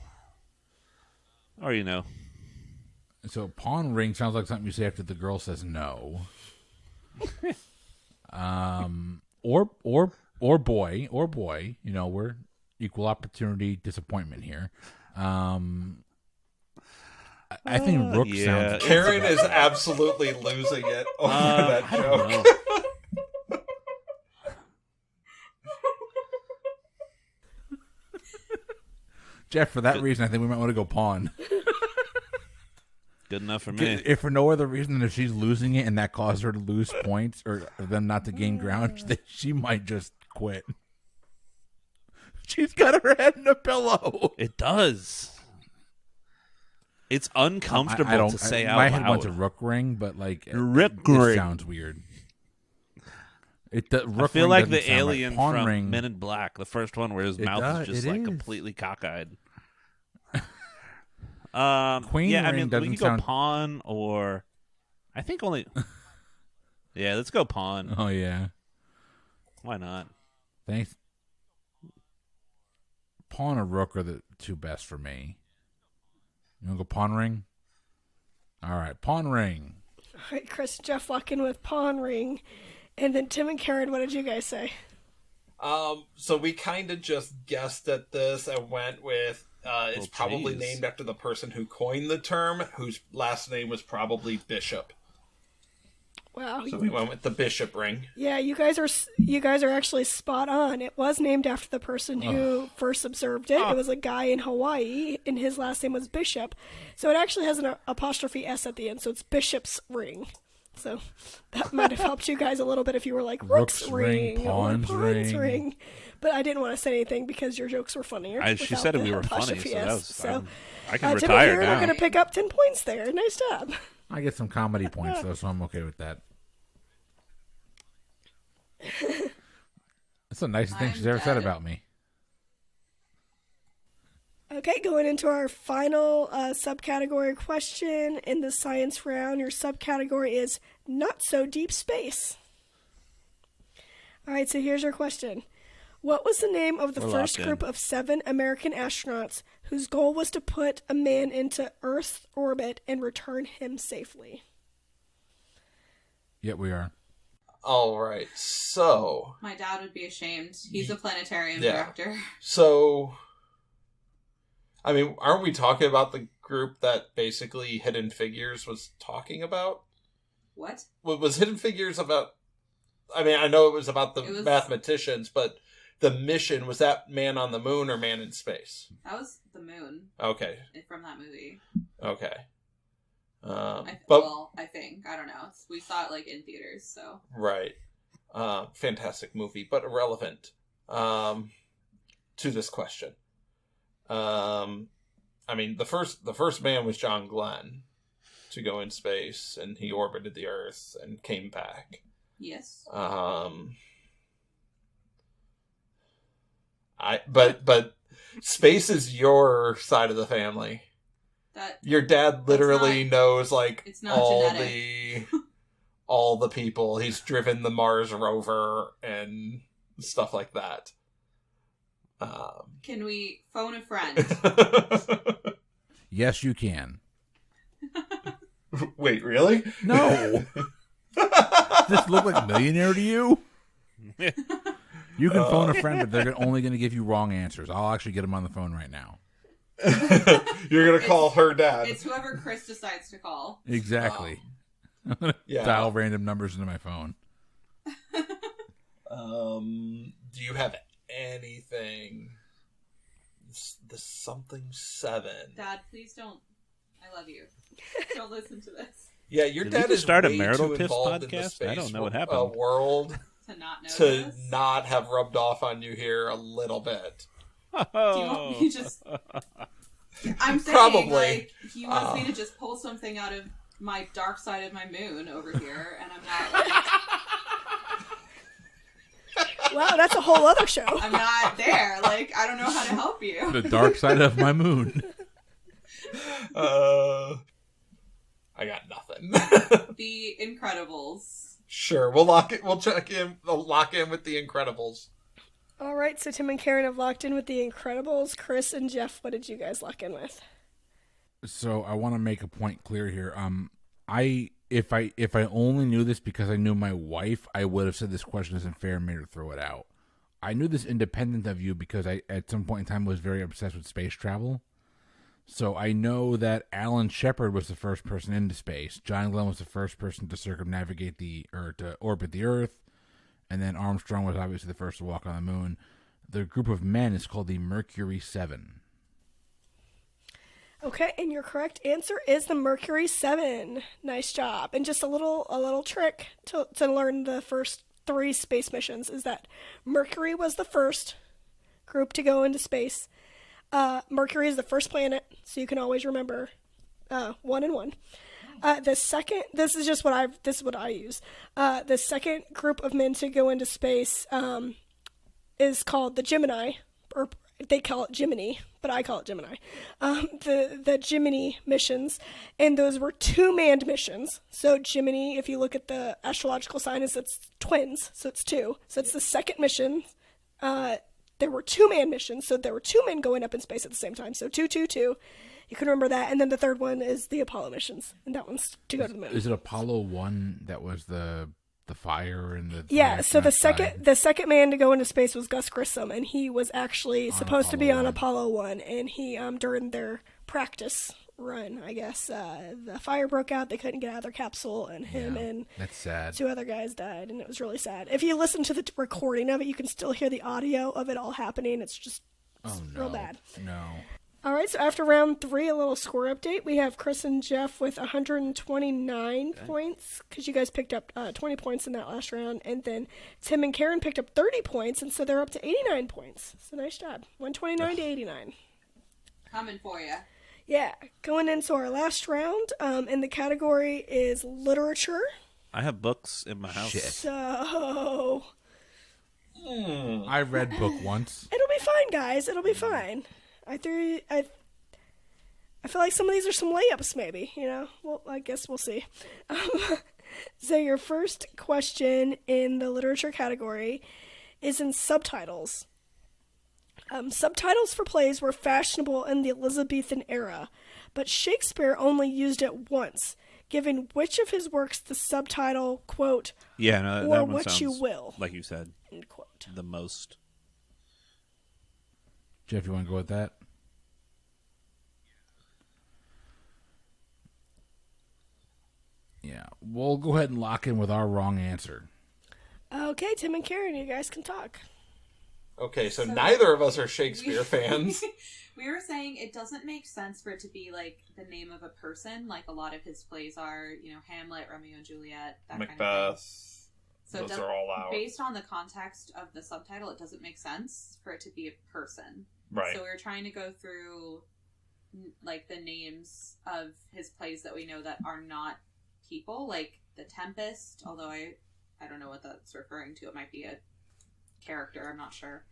So pawn ring sounds like something you say after the girl says no. Or boy. We're equal opportunity disappointment here. I think rook sounds. Karen is absolutely losing it over that joke. Jeff, for that reason, I think we might want to go pawn. Good enough for me. If for no other reason than if she's losing it and that caused her to lose points or them not to gain ground, she might just quit. She's got her head in a pillow. It does. It's uncomfortable to say out loud. My loud. head wants a rook ring, but rook it ring sounds weird. I feel like the alien from ring. Men in Black, the first one where his mouth is just completely cockeyed. Queen yeah, I ring mean, doesn't we can sound... go pawn or I think only. Yeah, let's go pawn. Oh yeah, why not? Thanks. Pawn or rook are the two best for me. You want to go pawn ring? All right, pawn ring. All right, Chris and Jeff lock in with pawn ring. And then Tim and Karen, what did you guys say? So we kind of just guessed at this and went with it's probably named after the person who coined the term, whose last name was probably Bishop. Wow. So we went with the bishop ring. Yeah, you guys are actually spot on. It was named after the person who first observed it. It was a guy in Hawaii, and his last name was Bishop. So it actually has an apostrophe S at the end, so it's Bishop's ring. So that might have helped you guys a little bit if you were like, Rook's ring, Pawn's ring. But I didn't want to say anything because your jokes were funnier. She said we were funny, so that was so I can Tim retire and Karen now. are going to pick up 10 points there. Nice job. I get some comedy points, though, so I'm okay with that. That's the nicest thing she's ever said about me. Okay, going into our final subcategory question in the science round. Your subcategory is not so deep space. All right, so here's your question. What was the name of the first group of 7 American astronauts whose goal was to put a man into Earth's orbit and return him safely? Yeah, we are. All right, so... My dad would be ashamed. He's a planetarium director. So... I mean, aren't we talking about the group that basically Hidden Figures was talking about? What? Was Hidden Figures about... I mean, I know it was about the mathematicians, but the mission, was that man on the moon or man in space? That was the moon. Okay. From that movie. Okay. I think. I don't know. We saw it, in theaters, so... Right. Fantastic movie, but irrelevant to this question. I mean, the first man was John Glenn to go in space, and he orbited the Earth and came back. Yes. But space is your side of the family. Your dad literally knows like all the people. He's driven the Mars rover and stuff like that. Can we phone a friend? Yes, you can. Wait, really? No. Does this look like Millionaire to you? You can phone a friend, but they're only going to give you wrong answers. I'll actually get them on the phone right now. You're going to call her dad. It's whoever Chris decides to call. Exactly. I'm going to dial random numbers into my phone. Do you have anything? The something 7. Dad, please don't. I love you. Don't listen to this. Yeah, your dad is start a way Marital too Tiffs involved podcast? in the space I don't know what happened. World to not have rubbed off on you here a little bit. Do you want me to just... I'm saying, Probably. like, he wants me to just pull something out of my dark side of my moon over here, and I'm not, like... Wow, that's a whole other show. I'm not there. Like, I don't know how to help you. The dark side of my moon. I got nothing. The Incredibles. Sure, we'll lock it. We'll check in. We'll lock in with the Incredibles. All right, so Tim and Karen have locked in with the Incredibles. Chris and Jeff, what did you guys lock in with? So I want to make a point clear here. If I only knew this because I knew my wife, I would have said this question isn't fair and made her throw it out. I knew this independent of you because I, at some point in time, was very obsessed with space travel. So I know that Alan Shepard was the first person into space. John Glenn was the first person to circumnavigate to orbit the Earth. And then Armstrong was obviously the first to walk on the moon. The group of men is called the Mercury 7. Okay, and your correct answer is the Mercury 7. Nice job. And just a little trick to learn the first 3 space missions is that Mercury was the first group to go into space. Mercury is the first planet, so you can always remember 1 and 1. The second, this is what I use. The second group of men to go into space is called the Gemini, or they call it Gemini, but I call it Gemini. The Gemini missions, and those were 2-manned missions. So Gemini, if you look at the astrological sign, it's twins, so it's 2. So it's the second mission. There were 2-man missions, so there were 2 men going up in space at the same time. So 2, 2, 2. You can remember that. And then the third one is the Apollo missions, and that one's to go to the moon. Is it Apollo 1 that was the fire and the... Yeah, so the second man to go into space was Gus Grissom, and he was actually supposed to be on Apollo 1, and he, during their practice run, I guess, the fire broke out, they couldn't get out of their capsule, and him and that's sad. 2 other guys died, and it was really sad. If you listen to the recording of it, you can still hear the audio of it all happening. It's just real bad. No. All right, so after round 3, a little score update. We have Chris and Jeff with 129 points, because you guys picked up 20 points in that last round. And then Tim and Karen picked up 30 points, and so they're up to 89 points. So nice job. 129 to 89. Coming for you. Yeah, going into our last round, and the category is literature. I have books in my house. Shit. So... I read book once. It'll be fine, guys. It'll be fine. I feel like some of these are some layups, maybe, you know? Well, I guess we'll see. So your first question in the literature category is in subtitles. Subtitles for plays were fashionable in the Elizabethan era, but Shakespeare only used it once, giving which of his works the subtitle, quote, that or one what sounds, you will, like you said, end quote. the most. Jeff, you want to go with that? Yeah, we'll go ahead and lock in with our wrong answer. Okay, Tim and Karen, you guys can talk. Okay, so neither of us are Shakespeare fans. We were saying it doesn't make sense for it to be like the name of a person, like a lot of his plays are, Hamlet, Romeo and Juliet, that Macbeth. kind of thing. So those are all out. Based on the context of the subtitle, it doesn't make sense for it to be a person. Right. So we're trying to go through like the names of his plays that we know that are not people, like The Tempest, although I don't know what that's referring to. It might be a character. I'm not sure.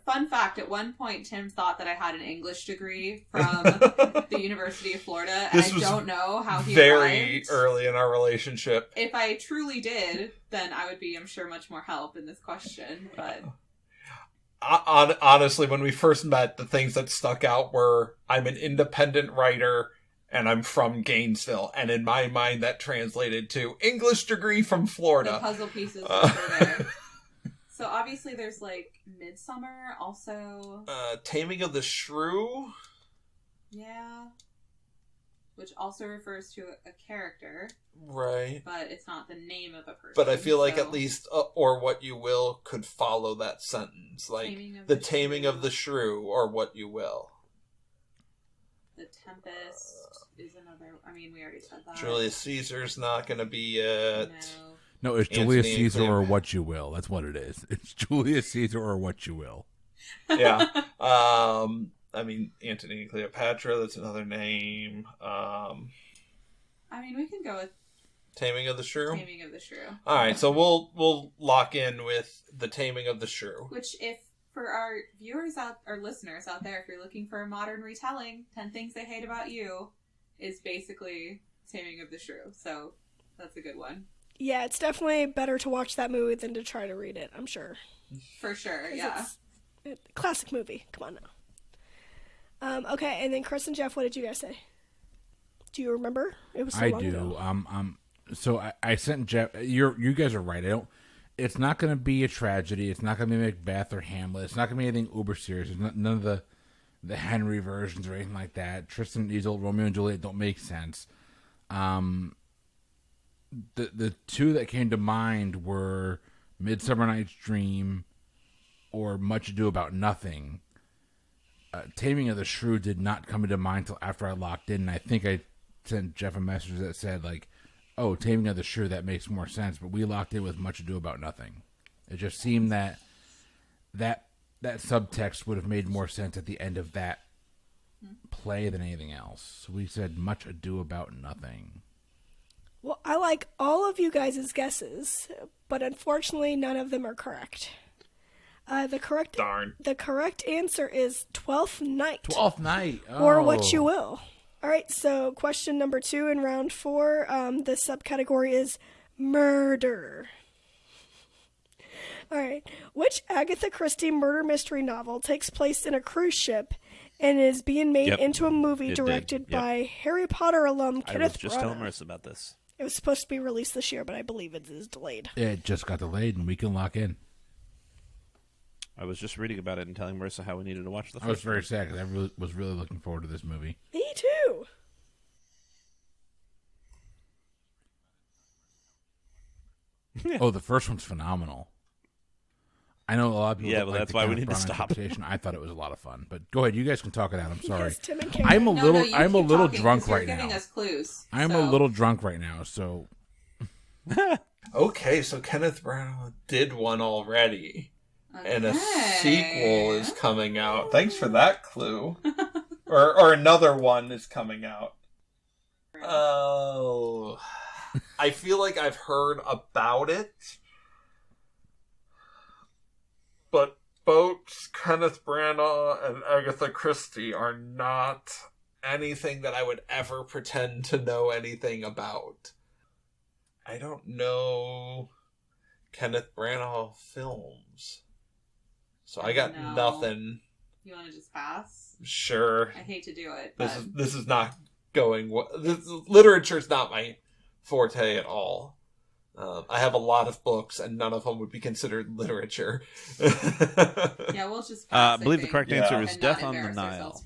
Fun fact, at one point Tim thought that I had an English degree from the University of Florida, and I don't know how he very arrived. Early in our relationship. If I truly did, then I would be, I'm sure, much more help in this question. But honestly, when we first met, the things that stuck out were I'm an independent writer and I'm from Gainesville, and in my mind that translated to English degree from Florida. The puzzle pieces were there. So obviously there's like Midsummer, also Taming of the Shrew. Yeah. Which also refers to a character. Right. But it's not the name of a person. But I feel like at least Or What You Will could follow that sentence. Like Taming of the Shrew, or What You Will. The Tempest is another. I mean, we already said that. Julius Caesar's not going to be it. No, it's Julius Caesar or What You Will. That's what it is. It's Julius Caesar or What You Will. Yeah. I mean, Antony and Cleopatra, that's another name. I mean, we can go with Taming of the Shrew? Taming of the Shrew. Alright, so we'll lock in with The Taming of the Shrew. Which, if for our viewers our listeners out there, if you're looking for a modern retelling, 10 Things They Hate About You is basically Taming of the Shrew. So that's a good one. Yeah, it's definitely better to watch that movie than to try to read it, I'm sure. For sure, yeah. It's a classic movie. Come on now. Okay, and then Chris and Jeff, what did you guys say? Do you remember? It was so long ago. So I sent Jeff. You guys are right. It's not going to be a tragedy. It's not going to be Macbeth or Hamlet. It's not going to be anything uber serious. None of the Henry versions or anything like that. Tristan and Isolde, Romeo and Juliet don't make sense. The two that came to mind were Midsummer Night's Dream or Much Ado About Nothing. Taming of the Shrew did not come into mind until after I locked in, and I think I sent Jeff a message that said, like, oh, Taming of the Shrew, that makes more sense, but we locked in with Much Ado About Nothing. It just seemed that subtext would have made more sense at the end of that play than anything else. So we said Much Ado About Nothing. Well, I like all of you guys' guesses, but unfortunately none of them are correct. The correct answer is Twelfth Night. Twelfth Night. Oh. Or What You Will. All right, so question number 2 in round 4. The subcategory is murder. All right. Which Agatha Christie murder mystery novel takes place in a cruise ship and is being made into a movie directed by Harry Potter alum Kenneth Branagh? I was just telling Marissa about this. It was supposed to be released this year, but I believe it is delayed. It just got delayed, and we can lock in. I was just reading about it and telling Marissa how we needed to watch the first I was very sad because I was really looking forward to this movie. Me too. Oh, the first one's phenomenal. I know a lot of people. Yeah, well, that's why we need to stop. I thought it was a lot of fun, but go ahead. You guys can talk it out. I'm sorry. Yes, Tim and Karen. I'm a little talking, drunk right you're now. giving us clues. I'm a little drunk right now, so. Okay, so Kenneth Branagh did one already. Okay. And a sequel is coming out. Thanks for that clue. or another one is coming out. Oh. I feel like I've heard about it. But both Kenneth Branagh and Agatha Christie are not anything that I would ever pretend to know anything about. I don't know Kenneth Branagh films. So I got nothing. You want to just pass? Sure. I hate to do it, but... This is not going well. Literature's not my forte at all. I have a lot of books, and none of them would be considered literature. Yeah, we'll just pass, I believe the correct answer is Death on the Nile.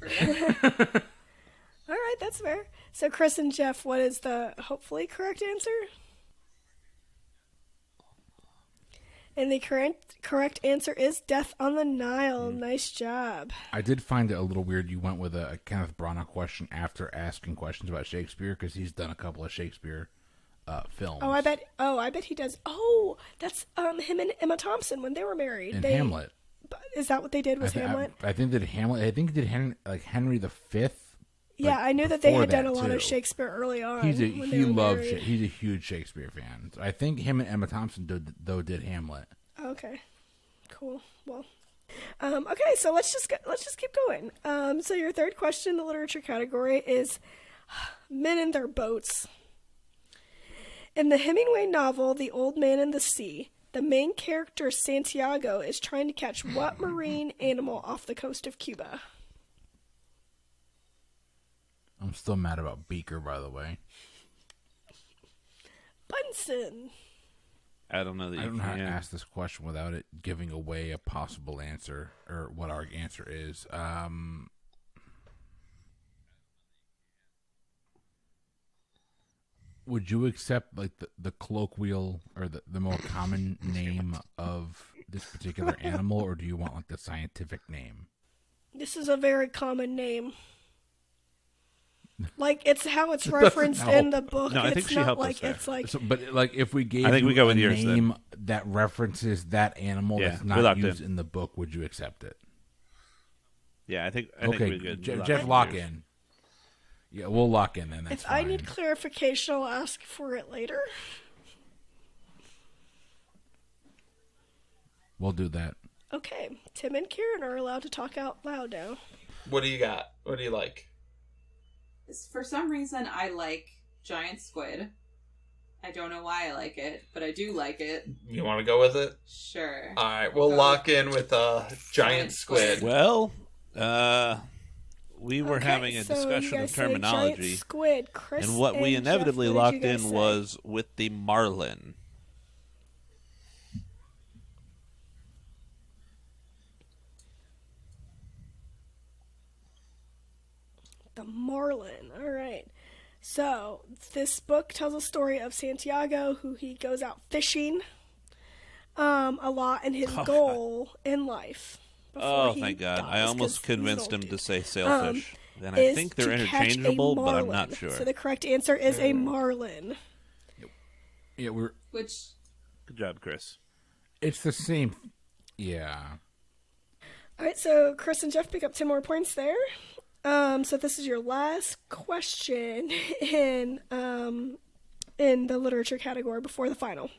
All right, that's fair. So, Chris and Jeff, what is the hopefully correct answer? And the correct answer is Death on the Nile. Nice job. I did find it a little weird you went with a Kenneth Branagh question after asking questions about Shakespeare, because he's done a couple of Shakespeare films. I bet he does. Oh, that's him and Emma Thompson when they were married. In Hamlet. Is that what they did? Was Hamlet? I think that Hamlet. I think he did Henry V. Yeah, I knew that they had done a lot of Shakespeare early on. He's a huge Shakespeare fan. I think him and Emma Thompson did Hamlet. Okay, cool. Well, okay, so let's just keep going. So your third question in the literature category is men in their boats. In the Hemingway novel, The Old Man and the Sea, the main character Santiago is trying to catch what marine animal off the coast of Cuba? I'm still mad about Beaker, by the way. Bunsen. I don't know how to ask this question without it giving away a possible answer or what our answer is. Would you accept like the colloquial or the more common name of this particular animal, or do you want like the scientific name? This is a very common name. Like it's how it's referenced in the book. No, I think she helped us there. It's like, but like if we gave we go with a yours, name then. that references that animal that's not used in the book, would you accept it? Yeah, I think we're good. Jeff, lock in. Yeah, we'll lock in then. That's if fine. I need clarification, I'll ask for it later. We'll do that. Okay, Tim and Kieran are allowed to talk out loud now. What do you got? What do you like? For some reason, I like giant squid. I don't know why I like it, but I do like it. You want to go with it? Sure. All right, we'll lock in with giant squid. Well, we were having a discussion of terminology, squid. Chris and what we inevitably Jeff, locked in was with the marlin. The marlin. All right. So this book tells a story of Santiago, who he goes out fishing a lot, and his goal in life. Thank God! I almost convinced him to say sailfish. And I think they're interchangeable, but I'm not sure. So the correct answer is a marlin. Yeah, Which? Good job, Chris. It's the same. Yeah. All right. So Chris and Jeff pick up 10 more points there. So this is your last question in the literature category before the final.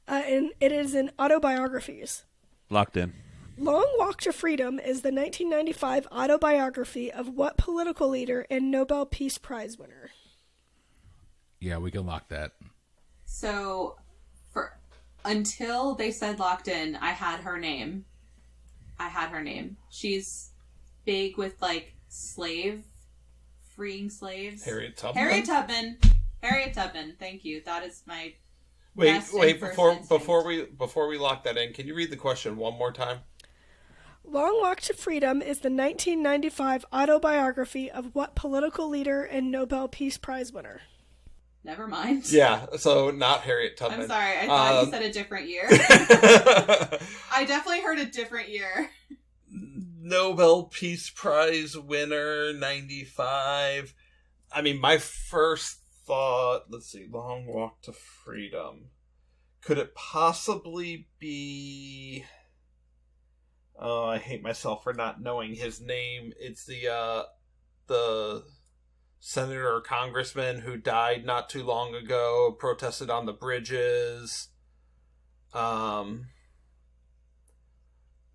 And it is in autobiographies. Locked in. Long Walk to Freedom is the 1995 autobiography of what political leader and Nobel Peace Prize winner? Yeah, we can lock that. So, until they said locked in, I had her name. She's big with like freeing slaves. Harriet Tubman. Harriet Tubman. Thank you. That is my. Wait! Before we lock that in, can you read the question one more time? Long Walk to Freedom is the 1995 autobiography of what political leader and Nobel Peace Prize winner? Never mind. Yeah, so not Harriet Tubman. I'm sorry, I thought you said a different year. I definitely heard a different year. Nobel Peace Prize winner, 95. I mean, my first thought, let's see, Long Walk to Freedom. Could it possibly be... Oh, I hate myself for not knowing his name. It's the senator or congressman who died not too long ago, protested on the bridges.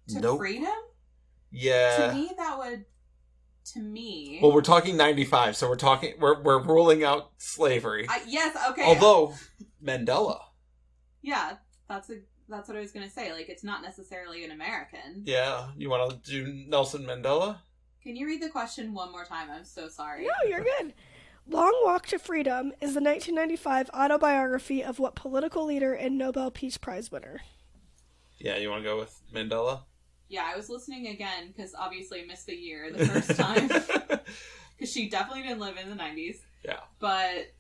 Freedom? Yeah. To me, that would... To me... Well, we're talking 95, so we're ruling out slavery. Yes, okay. Although, Mandela. Yeah, that's what I was going to say. Like, it's not necessarily an American. Yeah. You want to do Nelson Mandela? Can you read the question one more time? I'm so sorry. No, you're good. Long Walk to Freedom is the 1995 autobiography of what political leader and Nobel Peace Prize winner? Yeah, you want to go with Mandela? Yeah, I was listening again because obviously I missed the year the first time. Because she definitely didn't live in the 90s. Yeah. But...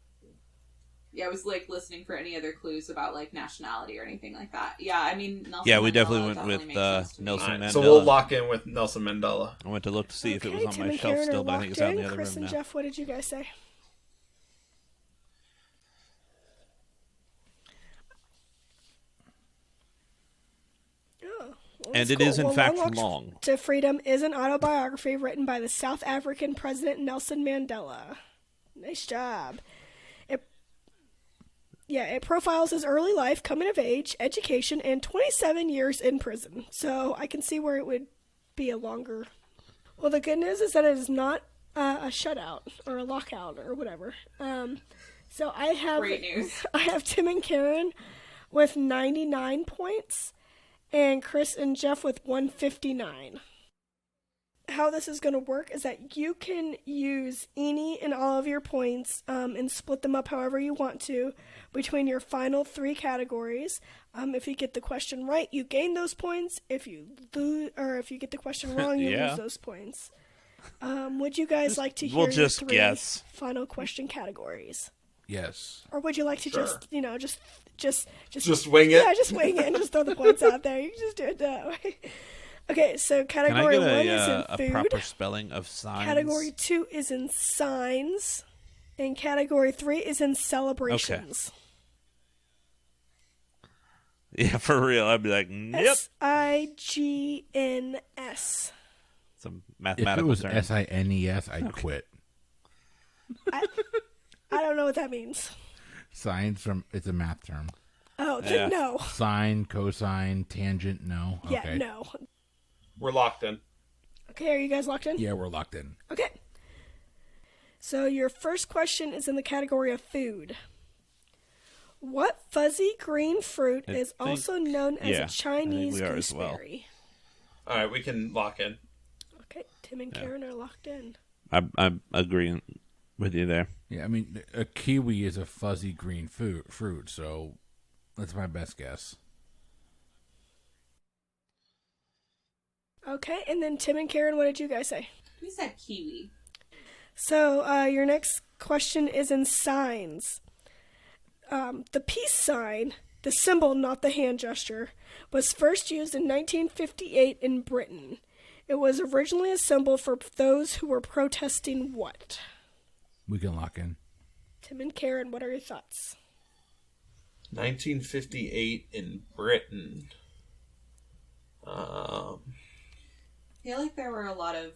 Yeah, I was like listening for any other clues about like nationality or anything like that. Yeah, I mean, Nelson yeah, we Mandela definitely went with Nelson Mandela. So we'll lock in with Nelson Mandela. I went to look to see if it was on Tim my and shelf Karen still, but I think it's out in the other Chris room and now. Jeff, what did you guys say? And it is, in fact, long. to Freedom is an autobiography written by the South African President Nelson Mandela. Nice job. It profiles his early life, coming of age, education, and 27 years in prison. So I can see where it would be a longer... Well, the good news is that it is not a shutout or a lockout or whatever. So I have... Great news. I have Tim and Karen with 99 points, and Chris and Jeff with 159. How this is going to work is that you can use any and all of your points and split them up however you want to between your final 3 categories. If you get the question right, you gain those points. If you get the question wrong, you lose those points. Would you guys like to hear your 3 final question categories? Yes. Or would you like to just wing it? Yeah, just wing it and just throw the points out there. You can just do it that way. Okay, so category 1 is in food. A proper spelling of signs? Category 2 is in signs. And category 3 is in celebrations. Okay. Yeah, for real. I'd be like, yep. SIGNS. Some mathematical If it term. was SINES, I'd quit. I don't know what that means. Signs it's a math term. Oh, then no. Sine, cosine, tangent, no. Yeah, okay. no. we're locked in. Okay, are you guys locked in? Yeah, we're locked in. Okay. So your first question is in the category of food. What fuzzy green fruit is also known as a Chinese gooseberry? All right, we can lock in. Okay, Tim and Karen are locked in. I'm agreeing with you there. Yeah, I mean, a kiwi is a fuzzy green fruit, so that's my best guess. Okay, and then Tim and Karen, what did you guys say? We said kiwi. So your next question is in signs. The peace sign, the symbol, not the hand gesture, was first used in 1958 in Britain. It was originally a symbol for those who were protesting what? We can lock in. Tim and Karen, what are your thoughts? 1958 in Britain. I feel like there were a lot of...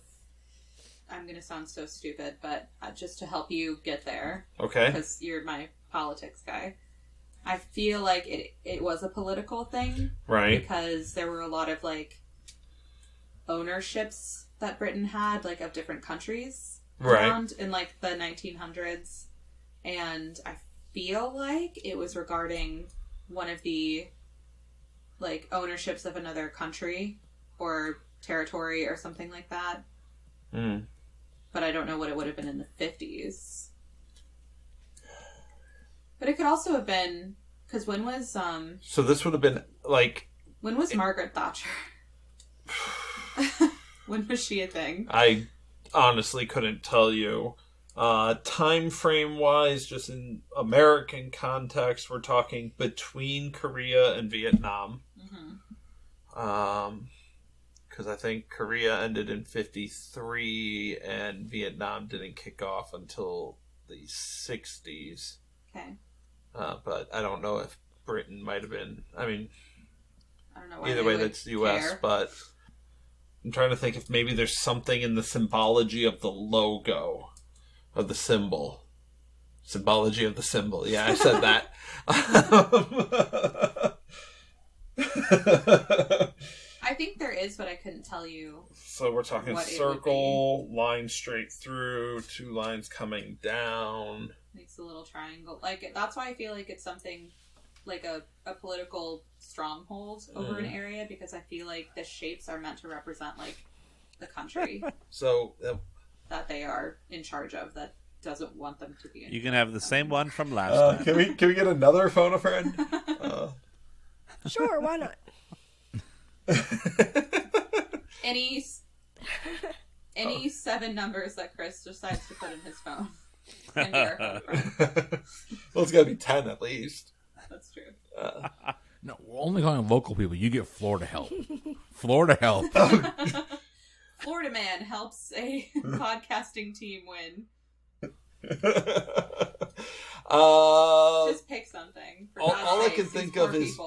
I'm going to sound so stupid, but just to help you get there. Okay. Because you're my politics guy. I feel like it was a political thing. Right. Because there were a lot of, ownerships that Britain had, of different countries around in, the 1900s. And I feel like it was regarding one of the, ownerships of another country or territory or something like that. Mm. But I don't know what it would have been in the 50s. But it could also have been... Because when was... So this would have been, When was Margaret Thatcher? When was she a thing? I honestly couldn't tell you. Time frame wise, just in American context, we're talking between Korea and Vietnam. Mm-hmm. Because I think Korea ended in 1953 and Vietnam didn't kick off until the 60s. Okay. But I don't know if Britain might have been. I mean, I don't know why either way, that's U.S. care. But I'm trying to think if maybe there's something in the symbology of the logo, of the symbol. Symbology of the symbol. Yeah, I said that. I think there is, but I couldn't tell you. So we're talking circle, line straight through, 2 lines coming down. Makes a little triangle. That's why I feel like it's something like a political stronghold over an area, because I feel like the shapes are meant to represent the country So that they are in charge of, that doesn't want them to be in. You can have the same one from last time. Can we get another phone a friend? Sure, why not? Any 7 numbers that Chris decides to put in his phone. And verify. Well, it's got to be 10 at least. That's true. No, we're only calling local people. You get Florida help. Florida help. Florida man helps a podcasting team win. Just pick something. All I can think of is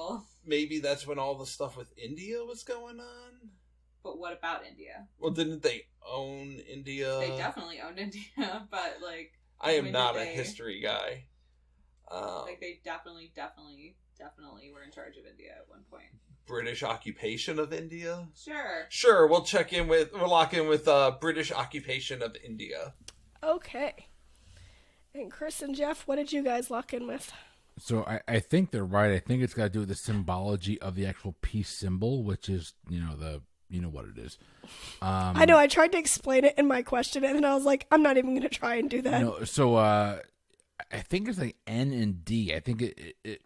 maybe that's when all the stuff with India was going on. But what about India? Well, didn't they own India? They definitely owned India, but like... I am not a history guy. Like, they definitely were in charge of India at one point. British occupation of India? Sure, we'll lock in with British occupation of India. Okay. And Chris and Jeff, what did you guys lock in with? So I think they're right. I think it's got to do with the symbology of the actual peace symbol, which is, you know what it is. I know. I tried to explain it in my question, and then I was like, I'm not even going to try and do that. No, so I think it's like N and D. I think it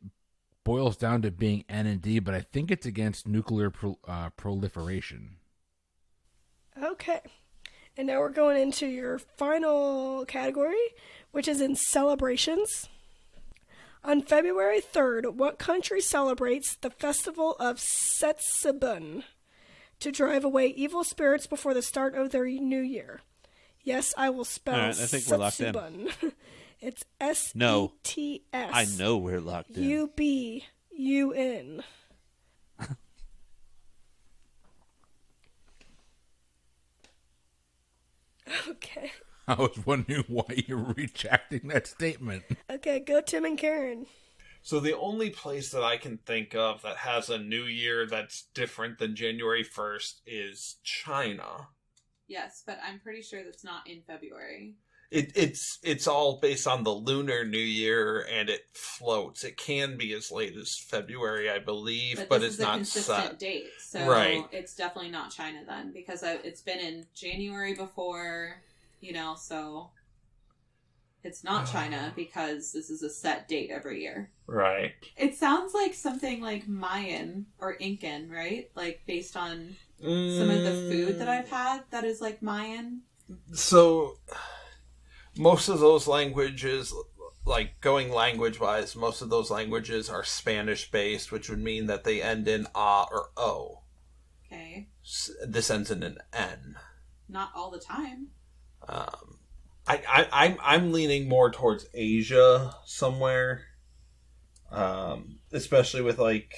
boils down to being N and D, but I think it's against nuclear proliferation. Okay. And now we're going into your final category, which is in celebrations. On February 3rd, what country celebrates the festival of Setsubun to drive away evil spirits before the start of their new year? Yes, I will spell All right, I think we're locked in. It's S-E-T-S. No. I know we're locked in. U-B-U-N. Okay. I was wondering why you were retracting that statement. Okay, go Tim and Karen. So the only place that I can think of that has a new year that's different than January 1st is China. Yes, but I'm pretty sure that's not in February. It's all based on the lunar new year, and it floats. It can be as late as February, I believe, but it's not set. It's a consistent date, so right. It's definitely not China then, because it's been in January before, so it's not China because this is a set date every year. Right. It sounds like something like Mayan or Incan, right? Like based on some of the food that I've had that is like Mayan. So most of those languages, like going language-wise, most of those languages are Spanish-based, which would mean that they end in A or O. Okay. This ends in an N. Not all the time. I'm leaning more towards Asia somewhere, especially with like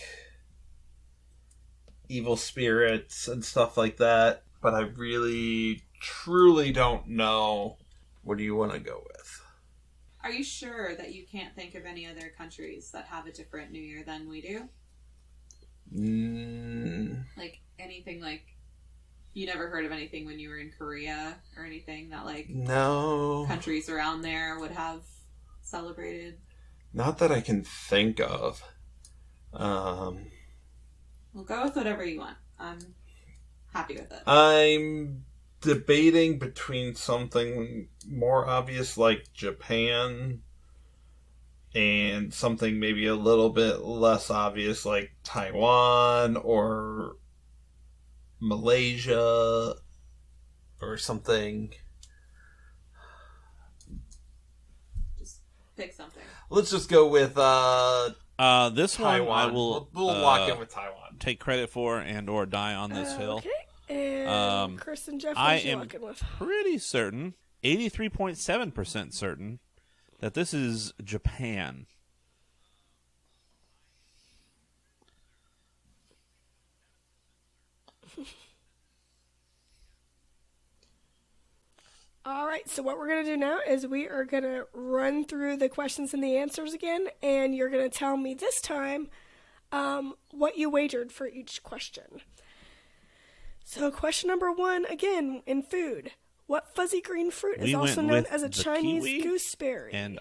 evil spirits and stuff like that. But I really, truly don't know. What do you want to go with? Are you sure that you can't think of any other countries that have a different New Year than we do? Like anything like... You never heard of anything when you were in Korea or anything that, like, no countries around there would have celebrated? Not that I can think of. We'll go with whatever you want. I'm happy with it. I'm debating between something more obvious like Japan and something maybe a little bit less obvious like Taiwan or Malaysia or something. Just pick something. Let's just go with this Taiwan. one I will we'll lock in with Taiwan. Take credit for and or die on this hill. Okay. And Chris and Jeff, what I you am locking with? pretty certain, 83.7% certain, that this is Japan. All right, so what we're going to do now is we are going to run through the questions and the answers again, and you're going to tell me this time what you wagered for each question. So question number 1, again, in food. What fuzzy green fruit is also known as a Chinese gooseberry? And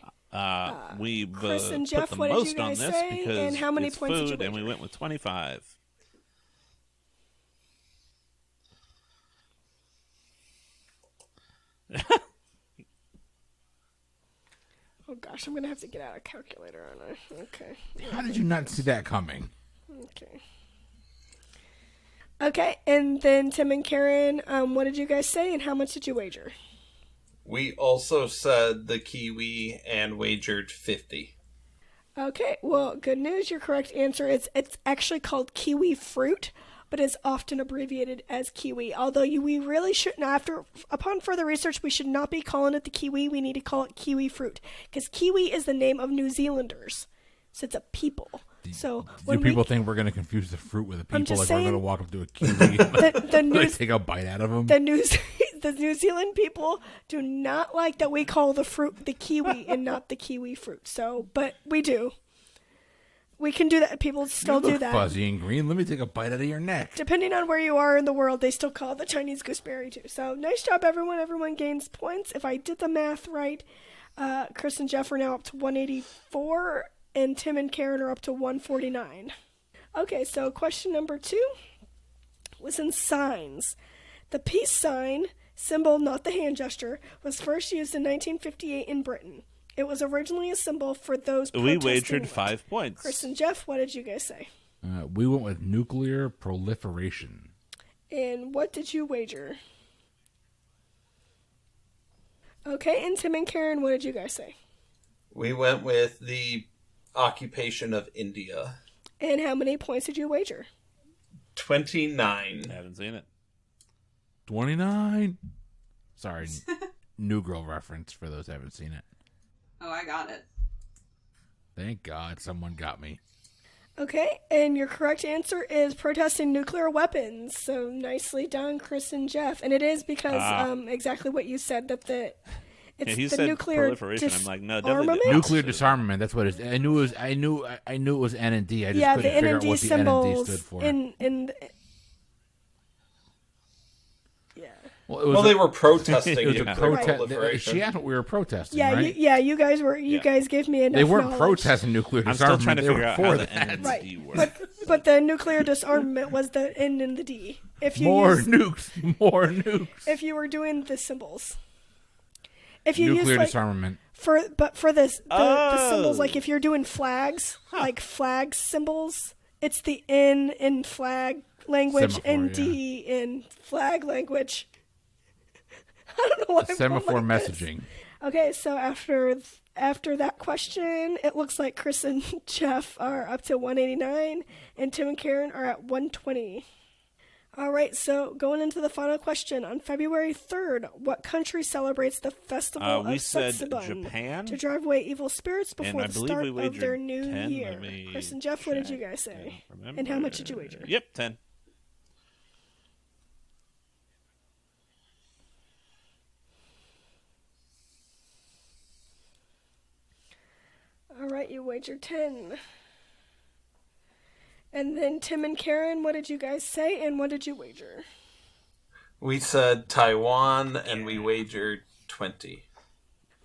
we Chris and put Jeff, the what did most you guys on this say? because And how many it's points did food, you and we wager? went with 25. Oh gosh, I'm going to have to get out a calculator, aren't I? Okay. How did you not see that coming? Okay. Okay, and then Tim and Karen, what did you guys say, and how much did you wager? We also said the kiwi and wagered 50. Okay, well, good news. Your correct answer is it's actually called kiwi fruit, but is often abbreviated as kiwi. Although we really shouldn't. Upon further research, we should not be calling it the kiwi. We need to call it kiwi fruit because kiwi is the name of New Zealanders, so it's a people. So do people think we're going to confuse the fruit with the people? Like saying, we're going to walk up to a kiwi and take a bite out of them? The New Zealand people do not like that we call the fruit the kiwi and not the kiwi fruit. So, but we do. We can do that. People still do that. Fuzzy and green. Let me take a bite out of your neck. Depending on where you are in the world, they still call it the Chinese gooseberry too. So nice job, everyone. Everyone gains points. If I did the math right, Chris and Jeff are now up to 184, and Tim and Karen are up to 149. Okay, so question number 2 was in signs. The peace sign, symbol, not the hand gesture, was first used in 1958 in Britain. It was originally a symbol for those protesting. We wagered 5 points. Chris and Jeff, what did you guys say? We went with nuclear proliferation. And what did you wager? Okay, and Tim and Karen, what did you guys say? We went with the occupation of India. And how many points did you wager? 29. I haven't seen it. 29. Sorry, New Girl reference for those who haven't seen it. Oh, I got it. Thank God someone got me. Okay, and your correct answer is protesting nuclear weapons. So nicely done, Chris and Jeff. And it is because exactly what you said, that it's he the said nuclear proliferation. I'm like, no, disarmament. definitely Nuclear disarmament. That's what it is. I knew it was N and D. I just yeah, couldn't the figure out what the N and D symbols stood for. Well, they were protesting. It was a protest. proliferation. She asked what we were protesting. Yeah, right? you guys were. You guys gave me enough. They weren't knowledge. protesting nuclear I'm still disarmament. trying to They figure were out for how the that. N and Right, D work. but the nuclear disarmament was the N and the D. If you More use, nukes, more nukes. if you were doing the symbols, if you Nuclear use like, disarmament. for the symbols, like if you're doing flags, like flag symbols, it's the N in flag language Semaphore, and yeah. D in flag language. I don't know why I'm Semaphore going like this. messaging. Okay, so after that question, it looks like Chris and Jeff are up to 189, and Tim and Karen are at 120. All right, so going into the final question, on February 3rd, what country celebrates the festival We of said Setsubun Japan, to drive away evil spirits before and I the believe start we of wagered their new 10. year? Let me Chris and Jeff, what did you check. guys say? Remember. And how much did you wager? Yep, 10. All right, you wagered 10. And then Tim and Karen, what did you guys say, and what did you wager? We said Taiwan, and we wagered 20.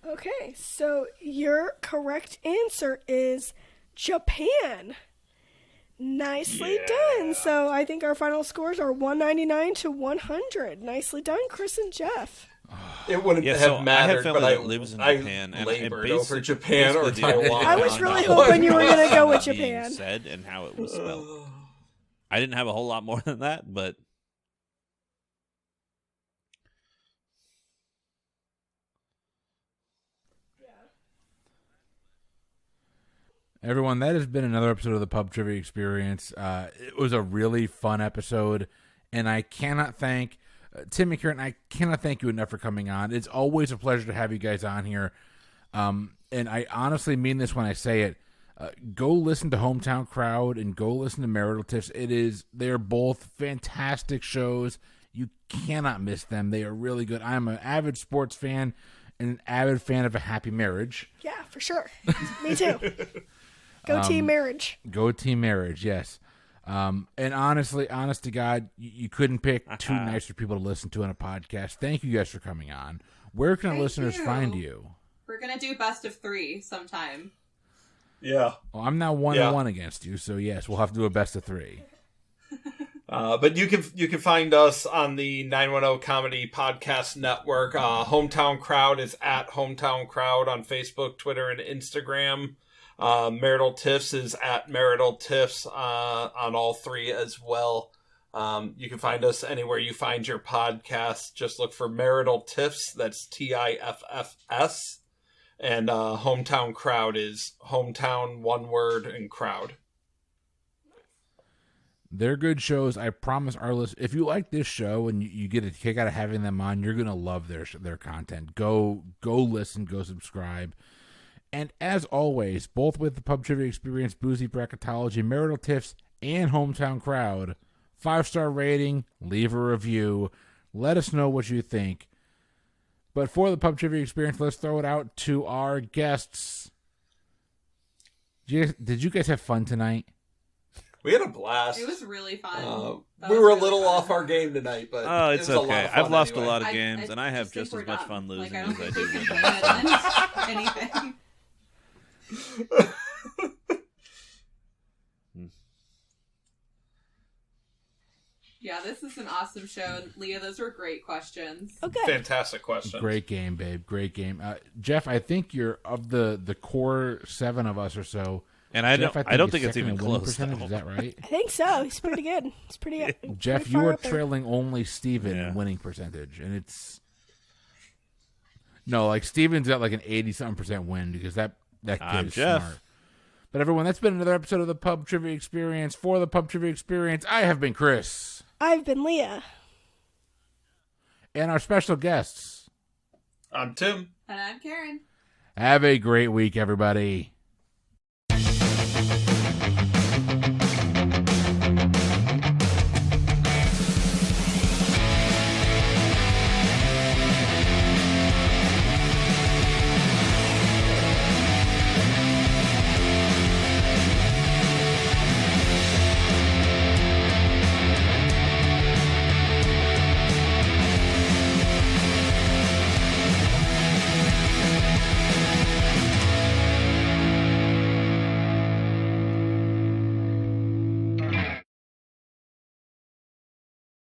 Okay, so your correct answer is Japan. Nicely done. So I think our final scores are 199 to 100. Nicely done, Chris and Jeff. It wouldn't have mattered, but that lives in Japan, I and labored over Japan or Taiwan. I was really hoping you were going to go with Japan. Said and how it was spelled. I didn't have a whole lot more than that, but Everyone, that has been another episode of the Pub Trivia Experience. It was a really fun episode, and I cannot thank Tim and Karen. I cannot thank you enough for coming on. It's always a pleasure to have you guys on here, and I honestly mean this when I say it. Go listen to Hometown Crowd and go listen to Marital Tiffs. They're both fantastic shows. You cannot miss them. They are really good. I'm an avid sports fan and an avid fan of a happy marriage. Yeah, for sure. Me too. Go team marriage. Go team marriage, yes. And honest to God, you couldn't pick two nicer people to listen to on a podcast. Thank you guys for coming on. Where can our listeners find you? We're going to do best of 3 sometime. Yeah. Well, I'm now 1-1 against you, so yes, we'll have to do a best of 3. But you can find us on the 910 Comedy Podcast Network. Hometown Crowd is at Hometown Crowd on Facebook, Twitter, and Instagram. Marital Tiffs is at Marital Tiffs on all 3 as well. You can find us anywhere you find your podcasts. Just look for Marital Tiffs. That's TIFFS. And Hometown Crowd is hometown, one word, and crowd. They're good shows. I promise our listeners, if you like this show and you get a kick out of having them on, you're going to love their content. Go listen, go subscribe. And as always, both with the Pub Trivia Experience, Boozy Bracketology, Maritial Tiffs, and Hometown Crowd, 5-star rating, leave a review, let us know what you think. But for the Pub Trivia Experience, let's throw it out to our guests. Did you guys have fun tonight? We had a blast. It was really fun. We were a little off our game tonight, but it's it was okay. a lot of fun I've lost anyway. a lot of games, and I have just as much done. fun losing I don't as I think do we winning. can blame it on anything. Yeah, this is an awesome show. Leah, those were great questions. Okay. Fantastic question. Great game, babe. Great game. Jeff, I think you're of the core 7 of us or so. And I Jeff, don't think is it's second even in winning close. percentage. Is that right? I think so. He's pretty good. He's pretty good. Jeff, pretty you far are up there. trailing only Steven in winning percentage, and it's like Steven's got like an 80-something% win because that kid is Jeff. smart. But everyone, that's been another episode of the Pub Trivia Experience. For the Pub Trivia Experience, I have been Chris. I've been Leah. And our special guests. I'm Tim. And I'm Karen. Have a great week, everybody.